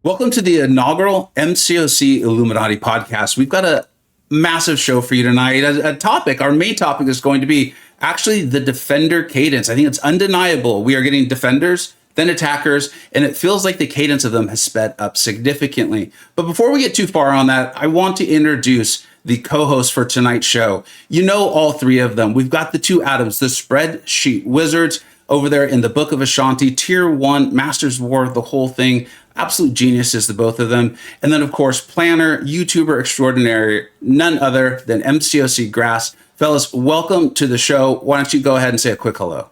Welcome to the inaugural MCoC Illuminati podcast. We've got a massive show for you tonight. Our main topic is going to be actually the Defender Cadence. I think it's undeniable. We are getting defenders, then attackers, and it feels like the cadence of them has sped up significantly. But before we get too far on that, I want to introduce the co-hosts for tonight's show. You know all three of them. We've got the two Adams, the spreadsheet wizards over there in the Book of Ashanti, Tier 1, Masters War, the whole thing. Absolute geniuses, the both of them. And then, of course, planner, YouTuber extraordinary, none other than MCoC Grass. Fellas, welcome to the show. Why don't you go ahead and say a quick hello?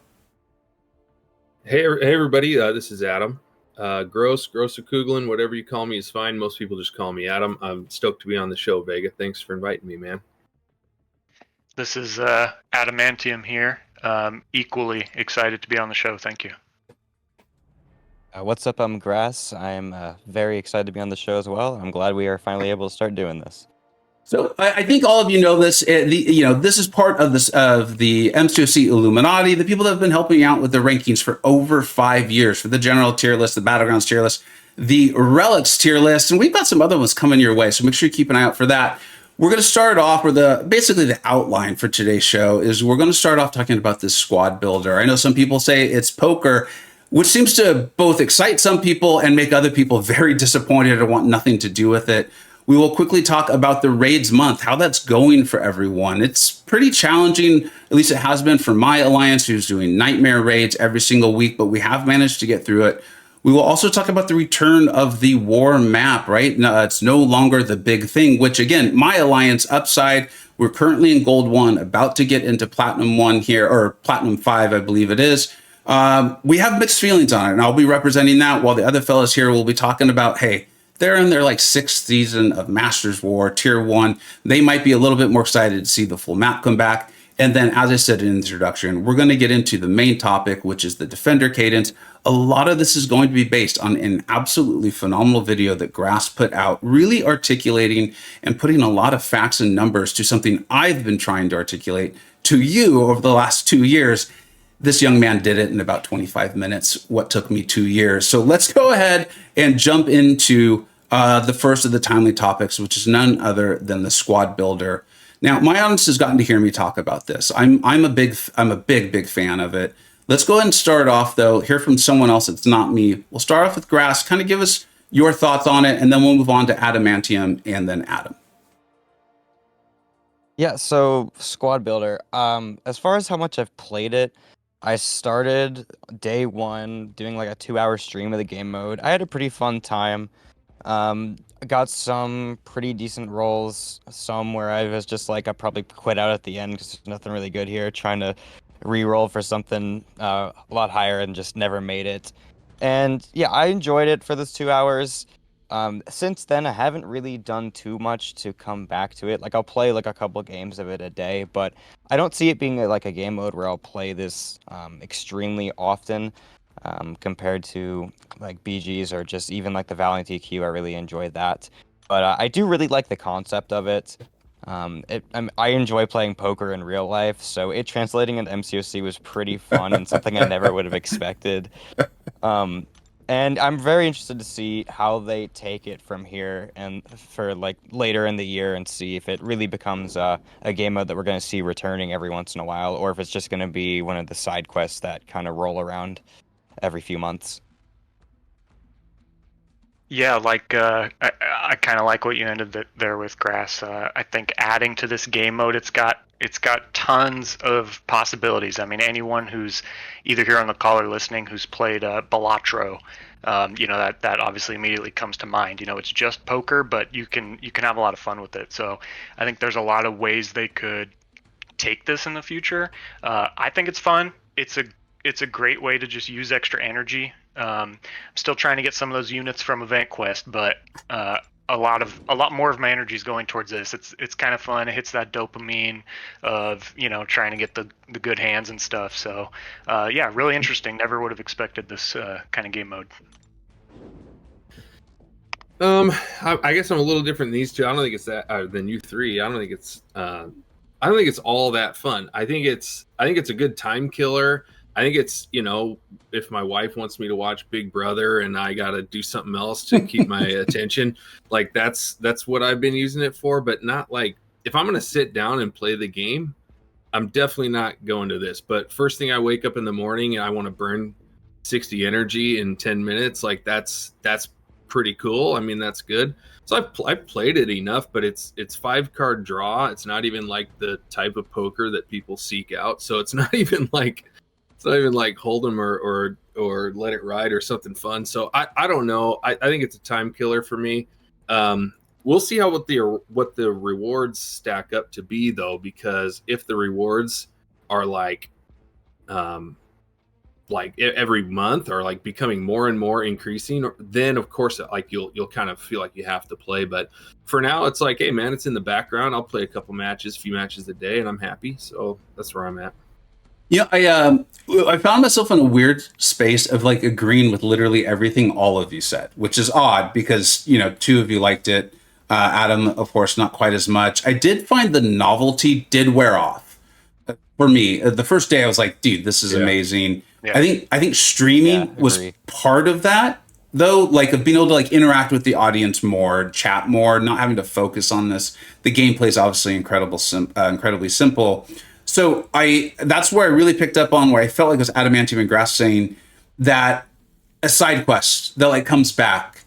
Hey everybody, this is Adam. Gross or Kuglin, whatever you call me is fine. Most people just call me Adam. I'm stoked to be on the show, Vega. Thanks for inviting me, man. This is Adamantium here. Equally excited to be on the show. Thank you. What's up? I'm Grass. I'm very excited to be on the show as well. I'm glad we are finally able to start doing this. So I think all of you know this. This is part of the MCoC Illuminati, the people that have been helping out with the rankings for over 5 years for the general tier list, the battlegrounds tier list, the relics tier list, and we've got some other ones coming your way. So make sure you keep an eye out for that. We're going to start off with the outline for today's show is we're going to start off talking about this squad builder. I know some people say it's poker, which seems to both excite some people and make other people very disappointed or want nothing to do with it. We will quickly talk about the raids month, how that's going for everyone. It's pretty challenging, at least it has been for my alliance, who's doing nightmare raids every single week, but we have managed to get through it. We will also talk about the return of the war map, right? No, it's no longer the big thing, which again, my alliance upside, we're currently in gold 1, about to get into platinum 1 here, or platinum 5, I believe it is. We have mixed feelings on it, and I'll be representing that while the other fellas here will be talking about, hey, they're in their 6th season of Masters War, Tier 1. They might be a little bit more excited to see the full map come back. And then, as I said in the introduction, we're going to get into the main topic, which is the Defender Cadence. A lot of this is going to be based on an absolutely phenomenal video that Grass put out, really articulating and putting a lot of facts and numbers to something I've been trying to articulate to you over the last 2 years. This young man did it in about 25 minutes, what took me 2 years. So let's go ahead and jump into the first of the timely topics, which is none other than the squad builder. Now, my audience has gotten to hear me talk about this. I'm a big fan of it. Let's go ahead and start off, though, hear from someone else that's not me. We'll start off with Grass, kind of give us your thoughts on it, and then we'll move on to Adamantium and then Adam. Yeah, so squad builder. As far as how much I've played it, I started day 1 doing a 2-hour stream of the game mode. I had a pretty fun time. Got some pretty decent rolls, some where I was just I probably quit out at the end because there's nothing really good here, trying to re-roll for something a lot higher and just never made it. And yeah, I enjoyed it for those 2 hours. Since then, I haven't really done too much to come back to it. I'll play a couple games of it a day, but I don't see it being a game mode where I'll play this extremely often. Compared to BGs or just even the Valiant EQ, I really enjoyed that. But I do really like the concept of it. I enjoy playing poker in real life, so it translating into MCoC was pretty fun and something I never would have expected. And I'm very interested to see how they take it from here and for later in the year and see if it really becomes a game mode that we're going to see returning every once in a while, or if it's just going to be one of the side quests that kind of roll around every few months. Yeah, I kind of like what you ended there with, Grass. I think adding to this game mode, it's got tons of possibilities. I mean, anyone who's either here on the call or listening who's played Balatro, that obviously immediately comes to mind. It's just poker, but you can have a lot of fun with it. So I think there's a lot of ways they could take this in the future. I think it's fun. It's a great way to just use extra energy. I'm still trying to get some of those units from Event Quest, but a lot more of my energy is going towards this. It's kind of fun. It hits that dopamine of trying to get the good hands and stuff. So yeah, really interesting. Never would have expected this kind of game mode. I guess I'm a little different than these two. I don't think it's that than you three. I don't think it's all that fun. I think it's a good time killer. I think it's, if my wife wants me to watch Big Brother and I got to do something else to keep my attention, like that's what I've been using it for. But not like, if I'm going to sit down and play the game, I'm definitely not going to this. But first thing I wake up in the morning and I want to burn 60 energy in 10 minutes, like that's pretty cool. I mean, that's good. So I've played it enough, but it's 5-card draw. It's not even like the type of poker that people seek out. So it's not even like Hold'em or Let It Ride or something fun. So I don't know. I think it's a time killer for me. We'll see how what the rewards stack up to be, though, because if the rewards are like every month or like becoming more and more increasing, then of course like you'll kind of feel like you have to play. But for now, it's like, hey man, it's in the background. I'll play a few matches a day, and I'm happy. So that's where I'm at. I found myself in a weird space of like agreeing with literally everything all of you said, which is odd because, two of you liked it. Adam, of course, not quite as much. I did find the novelty did wear off for me. The first day I was like, dude, this is amazing. Yeah. I think streaming was part of that, though, like of being able to like interact with the audience more, chat more, not having to focus on this. The gameplay is obviously incredibly simple. So that's where I really picked up on where I felt like it was Adamantium and Grass saying that a side quest that like comes back.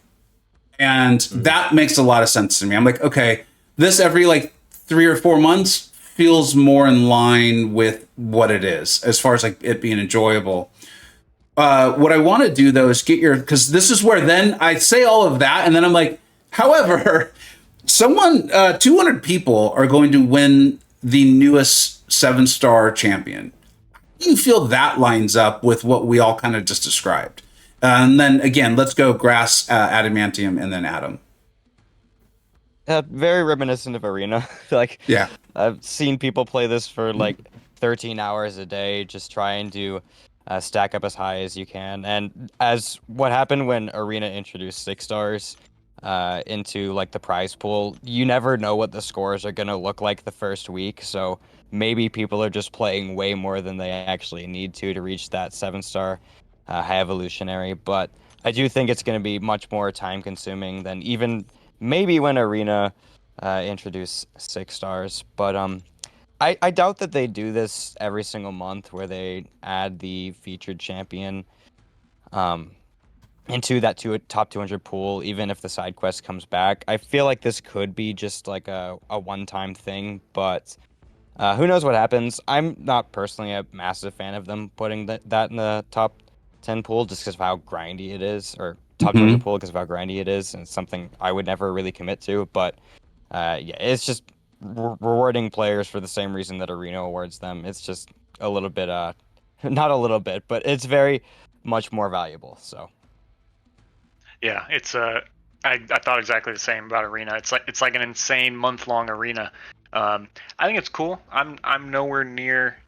And that makes a lot of sense to me. I'm like, okay, this every like 3 or 4 months feels more in line with what it is as far as like it being enjoyable. What I want to do though is because this is where then I say all of that. And then I'm like, however, 200 people are going to win the newest 7-star champion. You feel that lines up with what we all kind of just described. And then again, let's go Grass, Adamantium, and then Adam. Very reminiscent of Arena. Like, yeah, I've seen people play this for like 13 hours a day, just trying to stack up as high as you can. And as what happened when Arena introduced 6 stars into like the prize pool, you never know what the scores are going to look like the first week. So maybe people are just playing way more than they actually need to reach that 7-star high evolutionary. But I do think it's going to be much more time consuming than even maybe when Arena introduced 6 stars. But I doubt that they do this every single month where they add the featured champion into that top 200 pool, even if the side quest comes back. I feel like this could be just like a one-time thing, but who knows what happens. I'm not personally a massive fan of them putting that in the top 10 pool just because of how grindy it is, or top 200 pool because of how grindy it is, and it's something I would never really commit to. But it's just rewarding players for the same reason that Arena awards them. It's just a little bit, not a little bit, but it's very much more valuable. So yeah, it's I thought exactly the same about Arena. It's like an insane month-long Arena. I think it's cool. I'm nowhere near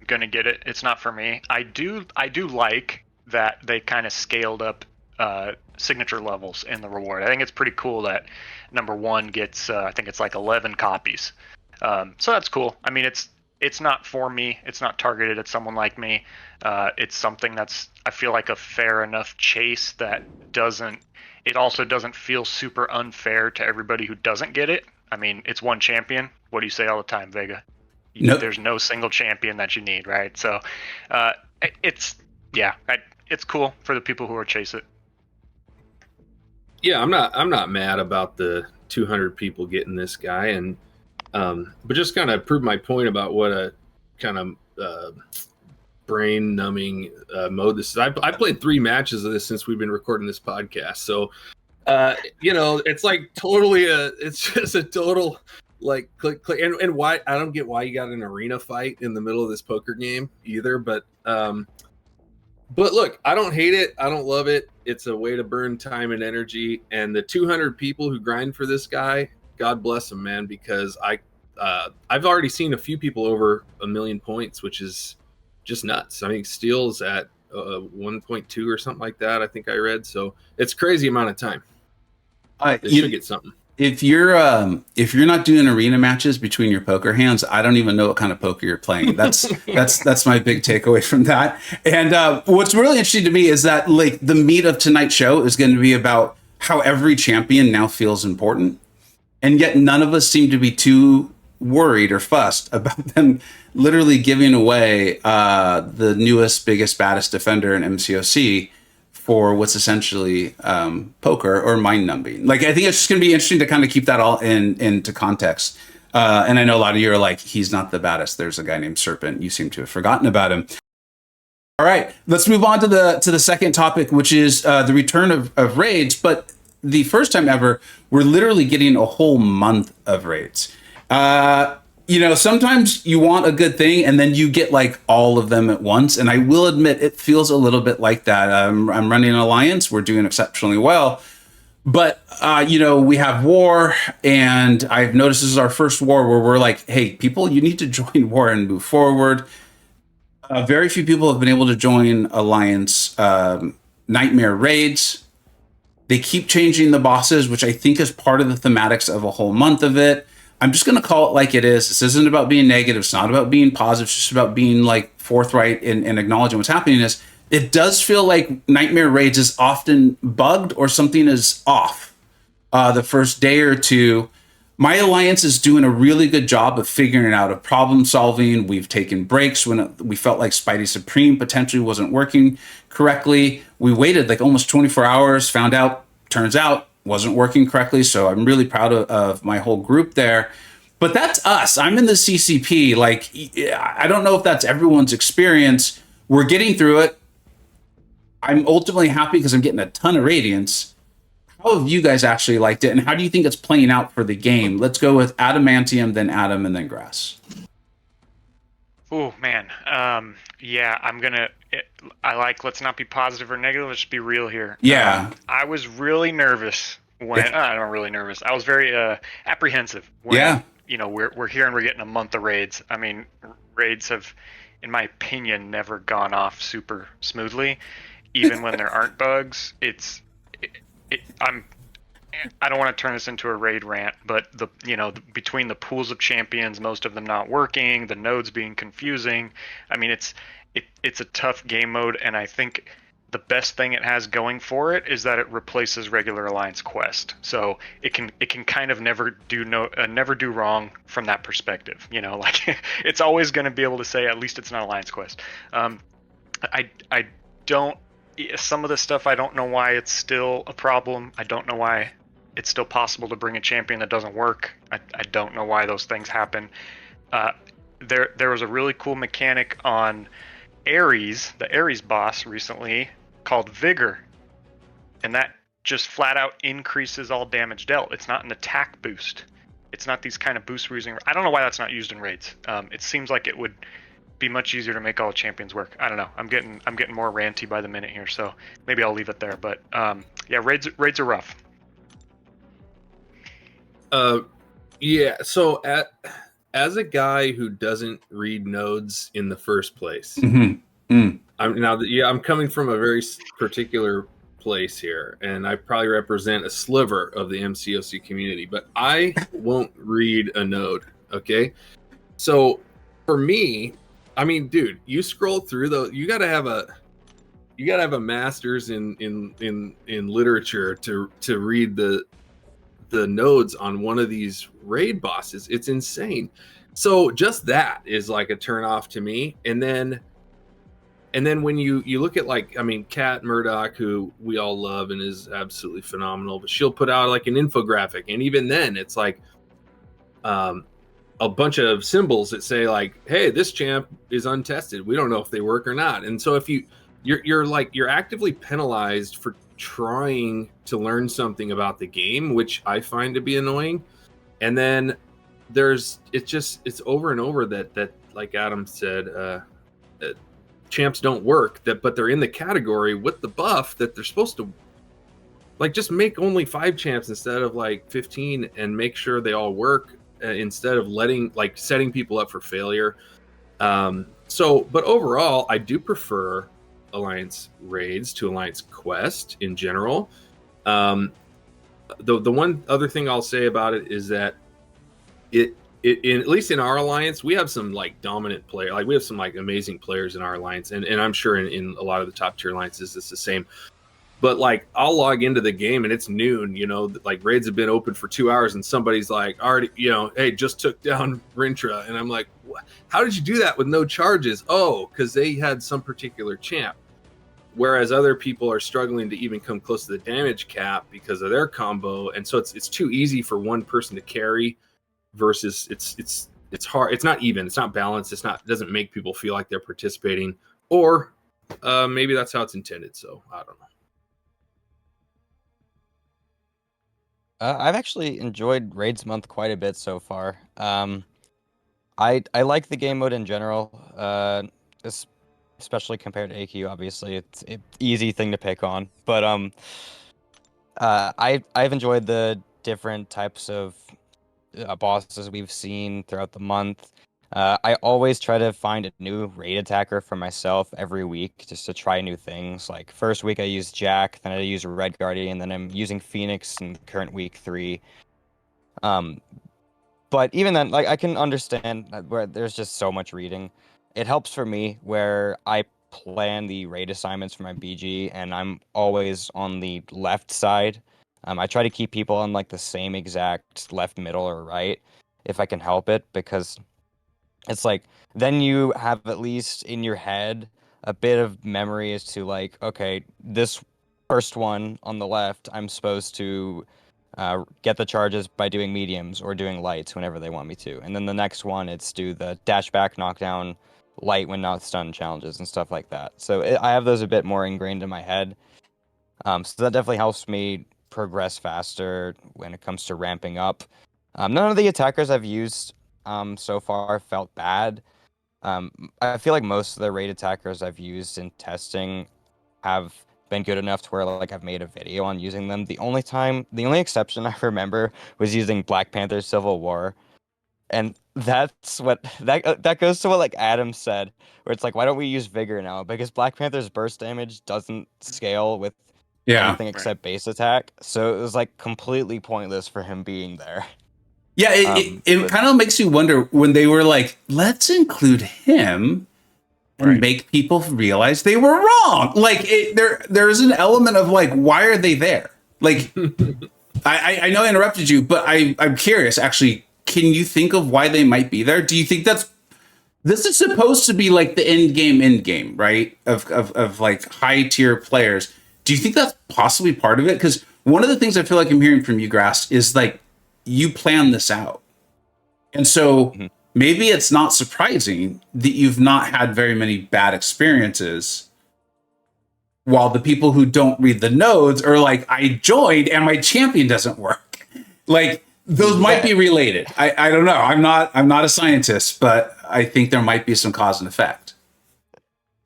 gonna get it. It's not for me. I do like that they kind of scaled up signature levels in the reward. I think it's pretty cool that number 1 gets I think it's like 11 copies. So that's cool. I mean, it's not for me. It's not targeted at someone like me. It's something that's, I feel like, a fair enough chase that it also doesn't feel super unfair to everybody who doesn't get it. I mean, it's one champion. What do you say all the time, Vega? Nope. There's no single champion that you need, right? So it's cool for the people who are chase it. Yeah, I'm not mad about the 200 people getting this guy, and but just kind of prove my point about what a kind of brain numbing mode this is. I played 3 matches of this since we've been recording this podcast, so it's like it's just a total like click and why I don't get why you got an arena fight in the middle of this poker game either, but look, I don't hate it, I don't love it. It's a way to burn time and energy, and the 200 people who grind for this guy, God bless them, man, because I've already seen a few people over 1 million points, which is just nuts. I mean, Steel's at 1.2 or something like that, I think I read. So it's crazy amount of time. They should get something. if you're not doing arena matches between your poker hands, I don't even know what kind of poker you're playing. That's my big takeaway from that. And what's really interesting to me is that like the meat of tonight's show is going to be about how every champion now feels important, and yet none of us seem to be too worried or fussed about them literally giving away the newest, biggest, baddest defender in MCoC for what's essentially poker or mind numbing. Like, I think it's just going to be interesting to kind of keep that all into context. And I know a lot of you are like, he's not the baddest. There's a guy named Serpent. You seem to have forgotten about him. All right, let's move on to the second topic, which is the return of raids. But the first time ever, we're literally getting a whole month of raids. Sometimes you want a good thing and then you get like all of them at once. And I will admit, it feels a little bit like that. I'm running an alliance. We're doing exceptionally well. But, we have war, and I've noticed this is our first war where we're like, hey, people, you need to join war and move forward. Very few people have been able to join alliance nightmare raids. They keep changing the bosses, which I think is part of the thematics of a whole month of it. I'm just going to call it like it is. This isn't about being negative. It's not about being positive. It's just about being like forthright and acknowledging what's happening. Is it does feel like Nightmare Raids is often bugged or something is off the first day or two. My alliance is doing a really good job of figuring out a problem solving. We've taken breaks when we felt like Spidey Supreme potentially wasn't working correctly. We waited like almost 24 hours, found out, turns out, wasn't working correctly. So I'm really proud of my whole group there. But that's us. I'm in the CCP. Like, I don't know if that's everyone's experience. We're getting through it. I'm ultimately happy because I'm getting a ton of radiance. How have you guys actually liked it? And how do you think it's playing out for the game? Let's go with Adamantium, then Adam, and then Grass. Oh, man. Let's not be positive or negative. Let's just be real here. Yeah. I was really nervous when, not really nervous. I was very apprehensive when, we're here and we're getting a month of raids. I mean, raids have, in my opinion, never gone off super smoothly. Even when there aren't bugs, I don't want to turn this into a raid rant, but between the pools of champions, most of them not working, the nodes being confusing. I mean, it's a tough game mode, and I think the best thing it has going for it is that it replaces regular Alliance quest. So it can kind of never do wrong from that perspective. Like it's always going to be able to say at least it's not Alliance quest. I don't. Some of the stuff, I don't know why it's still a problem. I don't know why it's still possible to bring a champion that doesn't work. I don't know why those things happen. There was a really cool mechanic on Ares, the Ares boss recently, called Vigor. And that just flat out increases all damage dealt. It's not an attack boost. It's not these kind of boosts we're using. I don't know why that's not used in raids. It seems like it would be much easier to make all champions work. I don't know. I'm getting more ranty by the minute here, so maybe I'll leave it there. But raids are rough. So as a guy who doesn't read nodes in the first place, I'm coming from a very particular place here, and I probably represent a sliver of the MCoC community, but I won't read a node. Okay, so for me, I mean, dude, you scroll through those. You gotta have a master's in literature to read the nodes on one of these raid bosses. It's insane. So just that is like a turn off to me. And then when you look at, like, I mean, Kat Murdoch, who we all love and is absolutely phenomenal, but she'll put out like an infographic, and even then it's like a bunch of symbols that say like, hey, this champ is untested. We don't know if they work or not. And so if you're actively penalized for trying to learn something about the game, which I find to be annoying. And then it's over and over that like Adam said, champs don't work, but they're in the category with the buff that they're supposed to, like, just make only 5 champs instead of like 15 and make sure they all work, instead of setting people up for failure. But overall, I do prefer Alliance raids to Alliance quest in general. the one other thing I'll say about it is that it at least in our alliance, we have some like dominant player, like we have some like amazing players in our alliance, and I'm sure in a lot of the top tier alliances it's the same. But like I'll log into the game and it's noon, like raids have been open for 2 hours and somebody's like already, hey, just took down Rintra, and I'm like, how did you do that with no charges? Oh, because they had some particular champ. Whereas other people are struggling to even come close to the damage cap because of their combo, and so it's too easy for one person to carry. Versus it's hard. It's not even. It's not balanced. It doesn't make people feel like they're participating, or maybe that's how it's intended. So I don't know. I've actually enjoyed Raids Month quite a bit so far. I like the game mode in general, especially compared to AQ. Obviously, it's an easy thing to pick on, but I've enjoyed the different types of bosses we've seen throughout the month. I always try to find a new raid attacker for myself every week just to try new things. Like first week I used Jack, then I used Red Guardian, then I'm using Phoenix in current week 3. But even then, like I can understand where there's just so much reading. It helps for me where I plan the raid assignments for my BG and I'm always on the left side. I try to keep people on like the same exact left, middle, or right if I can help it, because it's like then you have at least in your head a bit of memory as to like, okay, this first one on the left, I'm supposed to get the charges by doing mediums or doing lights whenever they want me to. And then the next one, it's do the dash back, knockdown, light when not stunned challenges and stuff like that. So I have those a bit more ingrained in my head. So that definitely helps me progress faster when it comes to ramping up. None of the attackers I've used so far felt bad. I feel like most of the raid attackers I've used in testing have been good enough to where like I've made a video on using them. The only exception I remember was using Black Panther Civil War. And that's what that goes to what like Adam said, where it's like, why don't we use Vigor now? Because Black Panther's burst damage doesn't scale with anything except base attack, so it was like completely pointless for him being there. Yeah, it kind of makes you wonder when they were like, let's include him and make people realize they were wrong. Like there's an element of like, why are they there? Like, I know I interrupted you, but I'm curious actually. Can you think of why they might be there? Do you think this is supposed to be like the end game, right? Of like high tier players. Do you think that's possibly part of it? Because one of the things I feel like I'm hearing from you, Grass, is like you plan this out. And so maybe it's not surprising that you've not had very many bad experiences, while the people who don't read the nodes are like, I joined and my champion doesn't work. Like those might be related. I don't know. I'm not a scientist, but I think there might be some cause and effect.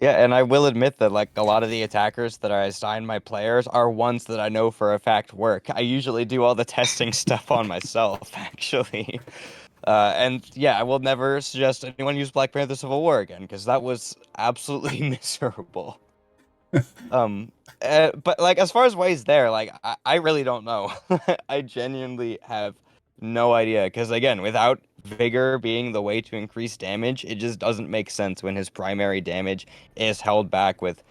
Yeah, and I will admit that like a lot of the attackers that I assign my players are ones that I know for a fact work. I usually do all the testing stuff on myself, actually. And yeah, I will never suggest anyone use Black Panther Civil War again, because that was absolutely miserable. But like as far as why he's there, like I really don't know. I genuinely have no idea, because again, without Vigor being the way to increase damage, it just doesn't make sense when his primary damage is held back with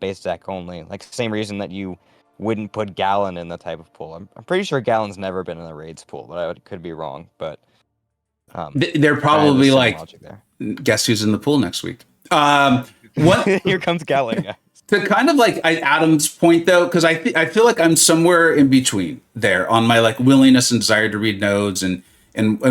base attack only. Like same reason that you wouldn't put Gallon in the type of pool. I'm pretty sure Gallon's never been in the raids pool, but I could be wrong. But they're probably like, guess who's in the pool next week? Here comes Gallon. To kind of like Adam's point though, because I feel like I'm somewhere in between there on my like willingness and desire to read nodes and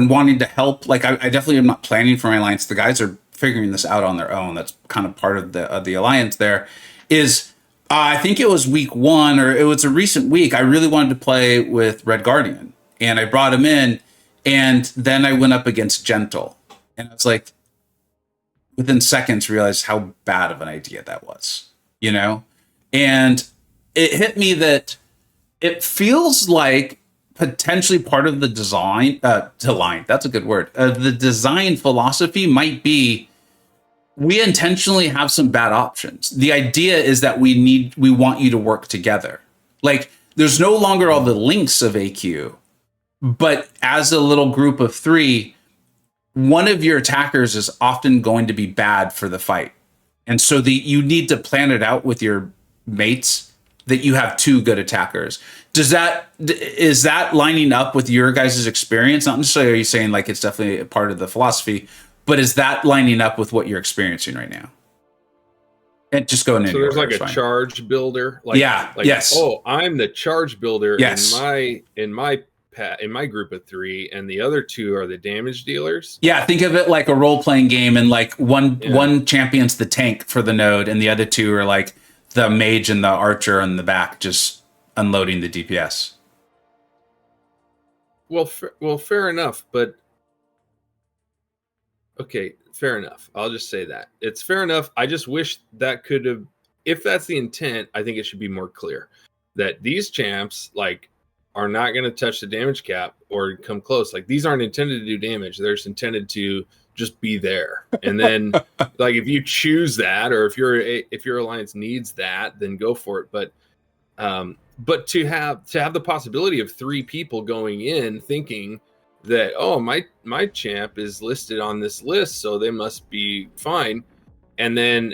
wanting to help. Like I definitely am not planning for my alliance. The guys are figuring this out on their own. That's kind of part of the alliance. There is I think it was week 1 or it was a recent week. I really wanted to play with Red Guardian and I brought him in, and then I went up against Gentle, and I was like, within seconds realized how bad of an idea that was. And it hit me that it feels like potentially part of the design, that's a good word. The design philosophy might be, we intentionally have some bad options. The idea is that we want you to work together. Like there's no longer all the links of AQ, but as a little group of 3, one of your attackers is often going to be bad for the fight. And so you need to plan it out with your mates that you have 2 good attackers. Is that lining up with your guys' experience? Not necessarily are you saying like it's definitely a part of the philosophy, but is that lining up with what you're experiencing right now? And just going in. So there's like a charge builder. Like, yes. Oh, I'm the charge builder yes. in my group of 3, and the other 2 are the damage dealers. Yeah, think of it like a role-playing game, and like one champion's the tank for the node, and the other 2 are like the mage and the archer in the back, just unloading the DPS. Well, fair enough, but okay, fair enough. I'll just say that it's fair enough. I just wish that could have, if that's the intent, I think it should be more clear that these champs like are not going to touch the damage cap or come close. Like these aren't intended to do damage. They're just intended to just be there. And then like if you choose that, or if your alliance needs that, then go for it. But to have the possibility of 3 people going in thinking that, oh, my champ is listed on this list, so they must be fine, and then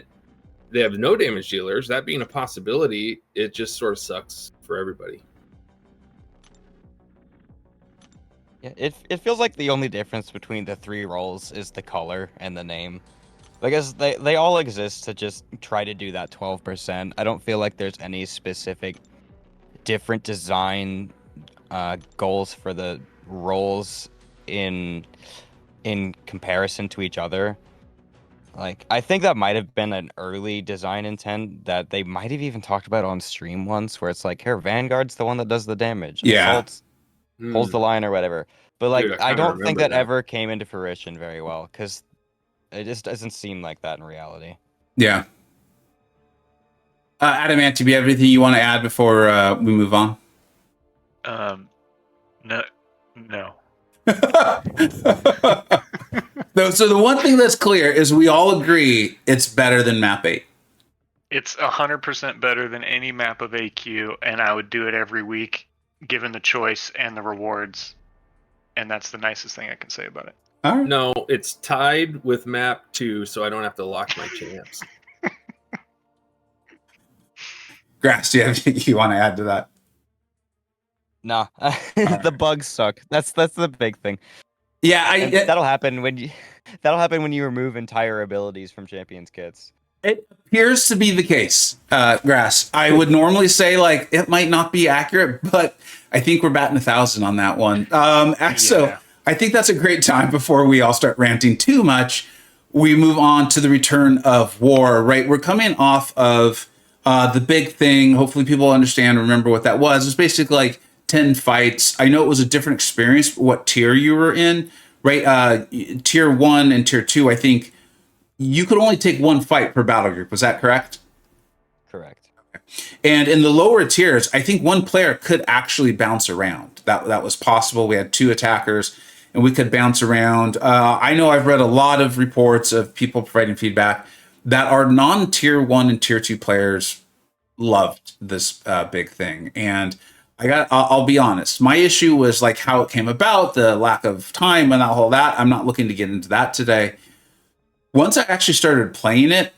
they have no damage dealers, that being a possibility, it just sort of sucks for everybody. Yeah, it feels like the only difference between the 3 roles is the color and the name. Because they all exist to just try to do that 12%. I don't feel like there's any specific different design goals for the roles in comparison to each other. Like, I think that might have been an early design intent that they might have even talked about on stream once, where it's like, here, Vanguard's the one that does the damage. Yeah. Assault holds the line or whatever. But like, Dude, I don't think that now. ever came into fruition very well, because it just doesn't seem like that in reality. Yeah. Adamantium, do you have anything you want to add before we move on? No. So the one thing that's clear is we all agree it's better than map 8. It's 100% better than any map of AQ, and I would do it every week, given the choice and the rewards. And that's the nicest thing I can say about it. All right. No, it's tied with map 2, so I don't have to lock my champs. Grass, do you have anything you want to add to that? Nah, the bugs suck. That's the big thing. Yeah, And that'll happen when you remove entire abilities from champions kits. it appears to be the case, Grass. I would normally say like it might not be accurate, but I think we're batting 1,000 on that one. So I think that's a great time before we all start ranting too much. We move on to the return of war, right? We're coming off of the big thing. Hopefully people understand, remember what that was. It's basically like 10 fights. I know it was a different experience, what tier you were in, right? Tier 1 and tier 2, I think you could only take 1 fight per battle group. Was that correct? Correct. And in the lower tiers, I think 1 player could actually bounce around. That was possible. We had 2 attackers and we could bounce around. I know I've read a lot of reports of people providing feedback that our non-tier 1 and tier 2 players loved this big thing. And I'll be honest, my issue was like how it came about, the lack of time and all that. I'm not looking to get into that today. Once I actually started playing it,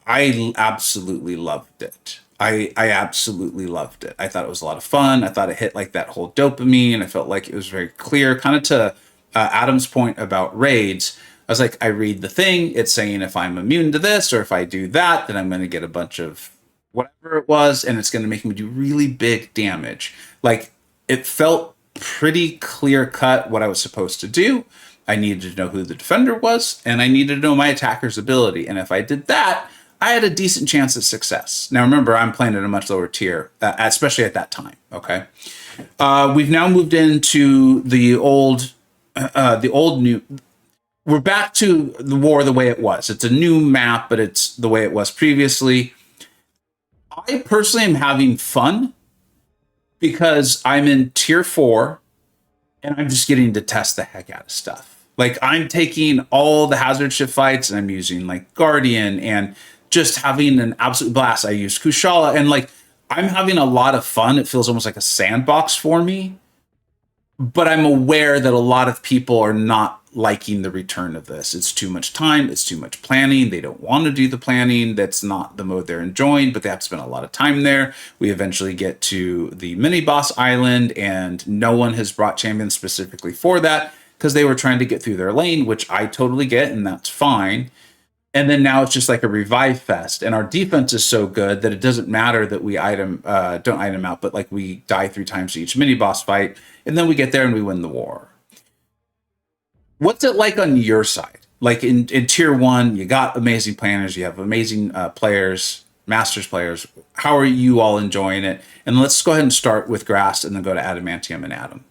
I absolutely loved it. I absolutely loved it. I thought it was a lot of fun. I thought it hit like that whole dopamine. I felt like it was very clear, kind of to Adam's point about raids. I was like, I read the thing. It's saying if I'm immune to this or if I do that, then I'm going to get a bunch of whatever it was, and it's going to make me do really big damage. Like, it felt pretty clear cut what I was supposed to do. I needed to know who the defender was, and I needed to know my attacker's ability. And if I did that, I had a decent chance at success. Now, remember, I'm playing at a much lower tier, especially at that time. Okay, we've now moved into the old new. We're back to the war the way it was. It's a new map, but it's the way it was previously. I personally am having fun because I'm in tier 4 and I'm just getting to test the heck out of stuff. Like, I'm taking all the hazard shift fights and I'm using like Guardian and just having an absolute blast. I use Kushala and like I'm having a lot of fun. It feels almost like a sandbox for me. But I'm aware that a lot of people are not liking the return of this. It's too much time. It's too much planning. They don't want to do the planning. That's not the mode they're enjoying, but they have to spend a lot of time there. We eventually get to the mini boss island, and no one has brought champions specifically for that because they were trying to get through their lane, which I totally get, and that's fine. And then now it's just like a revive fest, and our defense is so good that it doesn't matter that we don't item out, but like we die 3 times to each mini boss fight, and then we get there and we win the war. What's it like on your side? Like in tier 1, you got amazing planners, you have amazing players, masters players. How are you all enjoying it? And let's go ahead and start with Grass, and then go to Adamantium and Adam.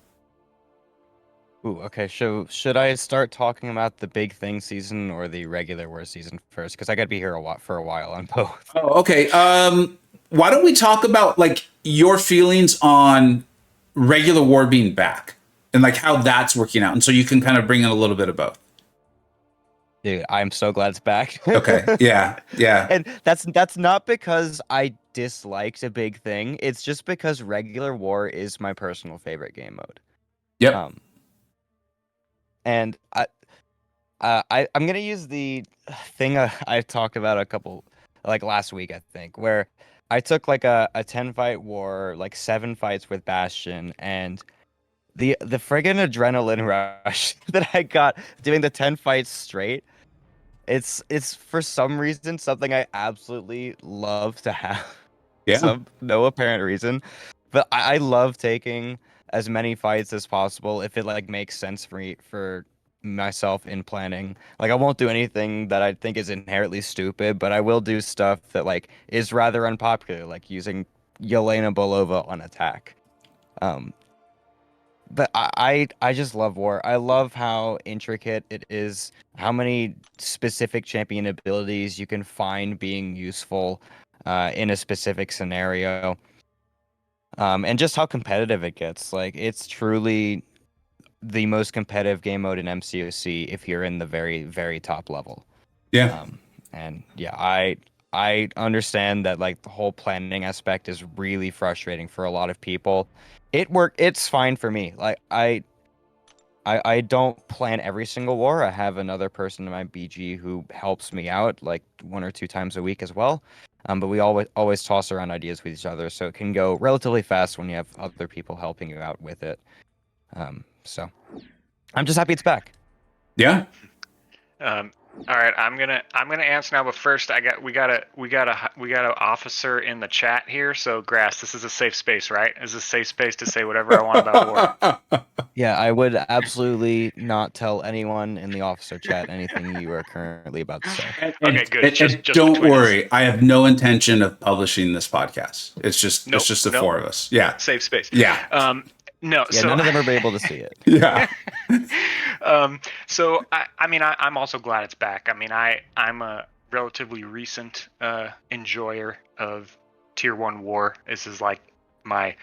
Ooh, okay. So should I start talking about the big thing season or the regular war season first? Because I gotta be here for a while on both. Oh, okay. Why don't we talk about like your feelings on regular war being back and like how that's working out, and so you can kind of bring in a little bit of both. Dude, I'm so glad it's back. Okay. Yeah. Yeah. And that's not because I disliked a big thing. It's just because regular war is my personal favorite game mode. Yep. And I'm gonna use the thing I talked about a couple like last week, I think, where I took like a 10 fight war, like 7 fights with Bastion, and the friggin' adrenaline rush that I got doing the 10 fights straight. It's for some reason something I absolutely love to have. Yeah. No apparent reason, but I love taking as many fights as possible if it like makes sense for myself in planning. Like I won't do anything that I think is inherently stupid, but I will do stuff that like is rather unpopular, like using Yelena Bolova on attack. But I just love war. I love how intricate it is, how many specific champion abilities you can find being useful in a specific scenario. And just how competitive it gets. Like it's truly the most competitive game mode in MCoC if you're in the very, very top level. Yeah. And yeah, I understand that like the whole planning aspect is really frustrating for a lot of people. It's fine for me. Like I don't plan every single war. I have another person in my BG who helps me out like 1 or 2 times a week as well. But we always toss around ideas with each other, so it can go relatively fast when you have other people helping you out with it. So I'm just happy it's back. Yeah. All right, I'm gonna answer now, but first we got a officer in the chat here. So Grass, this is a safe space, right? This is a safe space to say whatever I want about war. Yeah, I would absolutely not tell anyone in the officer chat anything you are currently about to say. Okay, good. Just don't between worry. us. I have no intention of publishing this podcast. It's just Nope, the nope. 4 of us. Yeah. Safe space. Yeah. No. Yeah, so none of them are able to see it. Yeah. So I'm also glad it's back. I mean, I'm a relatively recent enjoyer of Tier 1 War. This is like my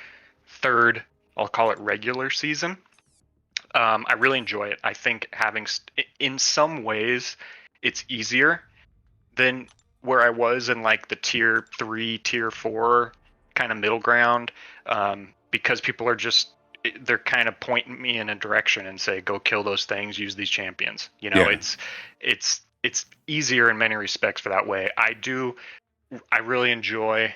3rd, I'll call it regular season. I really enjoy it. I think in some ways, it's easier than where I was in like the Tier 3, Tier 4 kind of middle ground, because people are they're kind of pointing me in a direction and say, go kill those things, use these champions. You know, Yeah. it's easier in many respects for that way. I really enjoy,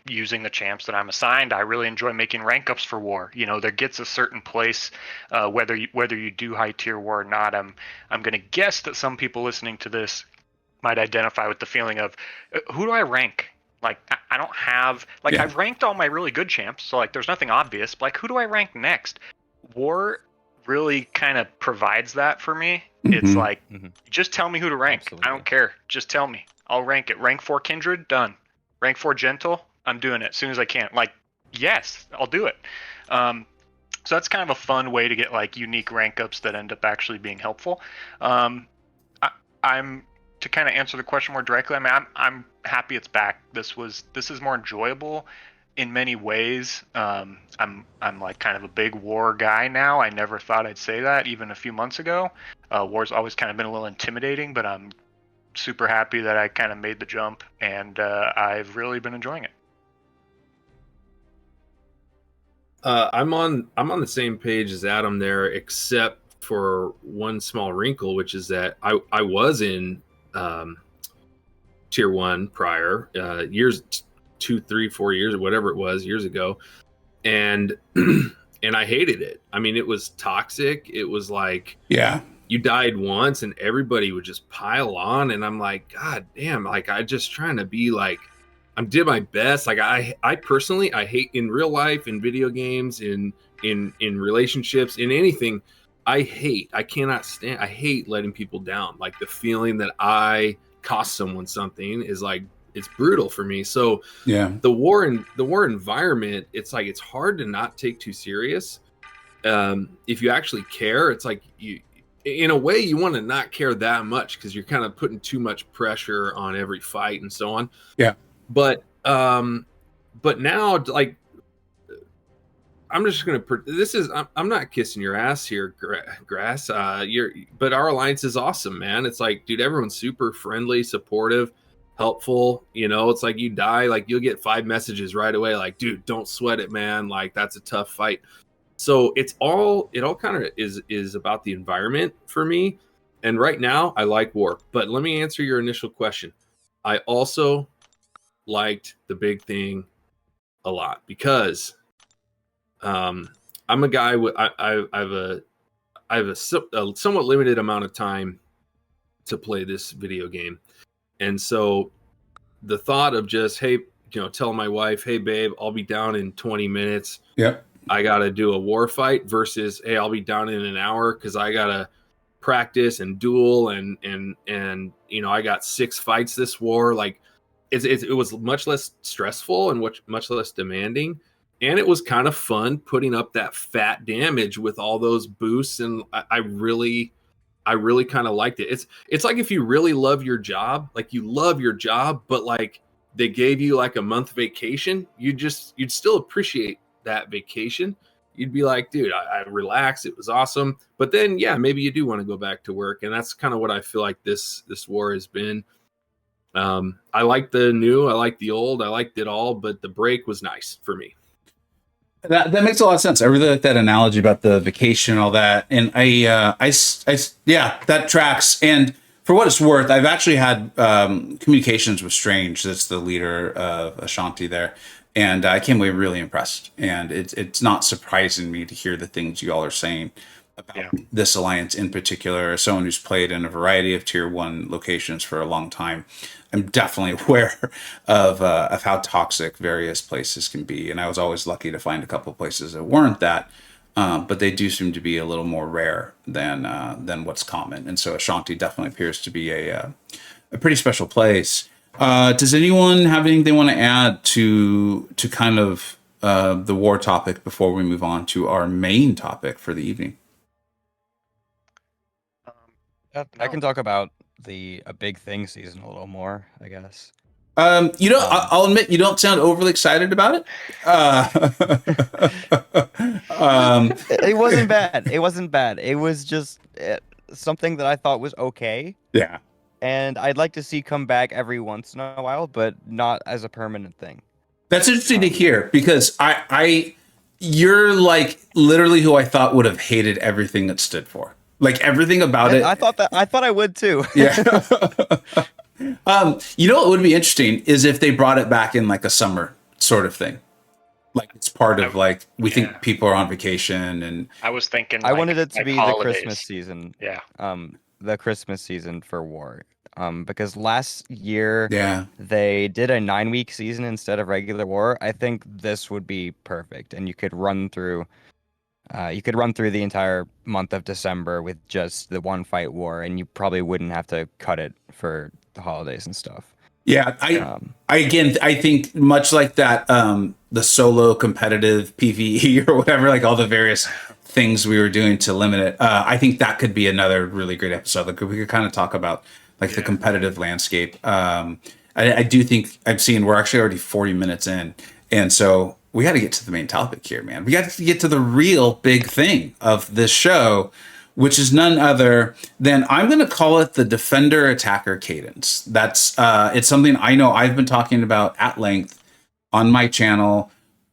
using the champs that I'm assigned. I really enjoy making rank ups for war. You know, there gets a certain place, whether you do high tier war or not. I'm going to guess that some people listening to this might identify with the feeling of, who do I rank? Like, I don't have, like, Yeah. I've ranked all my really good champs, so, like, there's nothing obvious. But, like, who do I rank next? War really kind of provides that for me. It's Mhm. like, just tell me who to rank. Absolutely. I don't care. Just tell me. I'll rank it. Rank 4 Kindred, done. Rank 4 Gentle, I'm doing it as soon as I can. Like, yes, I'll do it. So that's kind of a fun way to get, like, unique rank ups that end up actually being helpful. To kind of answer the question more directly, I mean, I'm happy it's back. This is more enjoyable in many ways. I'm like kind of a big war guy now. I never thought I'd say that even a few months ago. War's always kind of been a little intimidating, but I'm super happy that I kind of made the jump, and I've really been enjoying it. I'm on the same page as Adam there, except for one small wrinkle, which is that I was in tier 1 prior years, 2, 3, 4 years or whatever it was years ago, and and I hated it. I mean, it was toxic. It was like, Yeah. you died once and everybody would just pile on, and I'm like, God damn, like I just trying to be like, I did my best. Like I personally, I hate in real life, in video games, in relationships, in anything. I cannot stand, I hate letting people down. Like the feeling that I cost someone something is like, it's brutal for me. So Yeah. the war environment, it's like, it's hard to not take too serious. If you actually care, it's like you, in a way, you want to not care that much because you're kind of putting too much pressure on every fight and so on. Yeah. But now, like, I'm just gonna. I'm not kissing your ass here, Grass. But our alliance is awesome, man. It's like, dude, everyone's super friendly, supportive, helpful. You know, it's like you die, like you'll get 5 messages right away, like, dude, don't sweat it, man. Like that's a tough fight. So it all kind of is about the environment for me. And right now, I like war. But let me answer your initial question. I also liked the big thing a lot because I'm a guy with I have a somewhat limited amount of time to play this video game, and so the thought of just, hey, telling my wife, hey babe, I'll be down in 20 minutes. Yep. I gotta do a war fight versus, hey, I'll be down in an hour because I gotta practice and duel and I got 6 fights this war. Like it was much less stressful and much less demanding. And it was kind of fun putting up that fat damage with all those boosts. And I really kind of liked it. It's like if you really love your job, like you love your job, but like they gave you like a month vacation, you'd still appreciate that vacation. You'd be like, dude, I relaxed. It was awesome. But then, yeah, maybe you do want to go back to work. And that's kind of what I feel like this war has been. I like the new, I like the old, I liked it all, but the break was nice for me. That makes a lot of sense. I really like that analogy about the vacation and all that. And I yeah, that tracks. And for what it's worth, I've actually had communications with Strange. That's the leader of Ashanti there. And I came away really impressed. And it's not surprising me to hear the things you all are saying about this alliance in particular. As someone who's played in a variety of tier 1 locations for a long time, I'm definitely aware of how toxic various places can be. And I was always lucky to find a couple of places that weren't that. But they do seem to be a little more rare than what's common. And so Ashanti definitely appears to be a pretty special place. Does anyone have anything they want to add to kind of the war topic before we move on to our main topic for the evening? I can talk about a big thing season a little more, I guess. I'll admit you don't sound overly excited about it. It wasn't bad. It wasn't bad. It was just something that I thought was okay. Yeah. And I'd like to see come back every once in a while, but not as a permanent thing. That's interesting to hear because you're like literally who I thought would have hated everything it stood for. Like everything about it. I thought I would too. Yeah. What would be interesting is if they brought it back in like a summer sort of thing. Like it's part of like, we think people are on vacation and I was thinking I wanted it to be holidays. The Christmas season. Yeah. The Christmas season for war. Because last year yeah, they did a 9-week season instead of regular war. I think this would be perfect, and you could run through the entire month of December with just the one fight war, and you probably wouldn't have to cut it for the holidays and stuff. Yeah, I think much like that, the solo competitive PvE or whatever, like all the various things we were doing to limit it. I think that could be another really great episode. Like we could kind of talk about like the competitive landscape. I do think I'm seeing we're actually already 40 minutes in, and so we got to get to the main topic here, man. We got to get to the real big thing of this show, which is none other than, I'm going to call it the Defender Attacker Cadence. That's it's something I know I've been talking about at length on my channel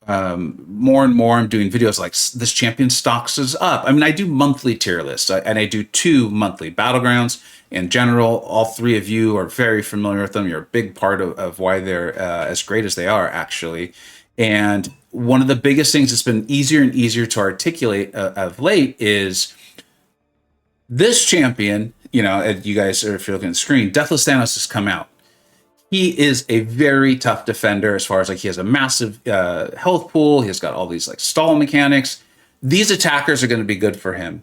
more and more I'm doing videos like this champion stocks is up. I mean, I do monthly tier lists, and I do 2 monthly battlegrounds in general. All 3 of you are very familiar with them. You're a big part of why they're as great as they are, actually. And one of the biggest things that's been easier and easier to articulate of late is this champion. You know, you guys are, if you're looking at the screen, Deathless Thanos has come out. He is a very tough defender as far as like he has a massive health pool. He's got all these like stall mechanics. These attackers are going to be good for him.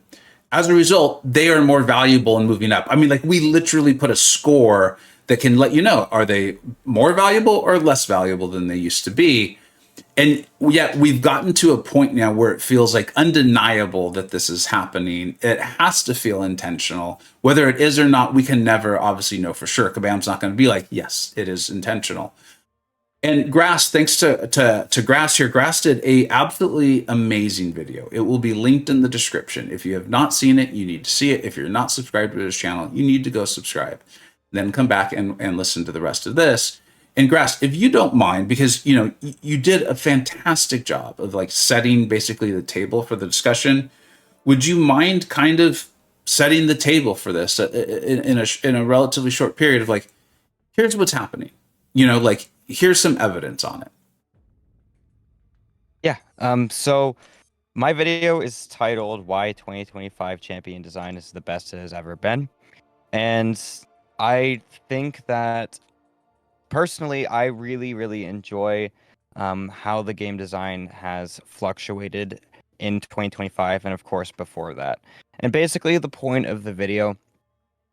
As a result, they are more valuable in moving up. I mean, like we literally put a score that can let you know, are they more valuable or less valuable than they used to be? And yet we've gotten to a point now where it feels like undeniable that this is happening. It has to feel intentional. Whether it is or not, we can never obviously know for sure. Kabam's not going to be like, yes, it is intentional. And Grass, thanks to Grass here, Grass did a absolutely amazing video. It will be linked in the description. If you have not seen it, you need to see it. If you're not subscribed to his channel, you need to go subscribe. Then come back and listen to the rest of this. And Grass, if you don't mind, because you know you did a fantastic job of like setting basically the table for the discussion, would you mind kind of setting the table for this in a relatively short period of like, here's what's happening, you know, like here's some evidence on it. Yeah. So my video is titled "Why 2025 Champion Design is the Best It Has Ever Been," and I think that personally, I really, really enjoy how the game design has fluctuated in 2025 and, of course, before that. And basically, the point of the video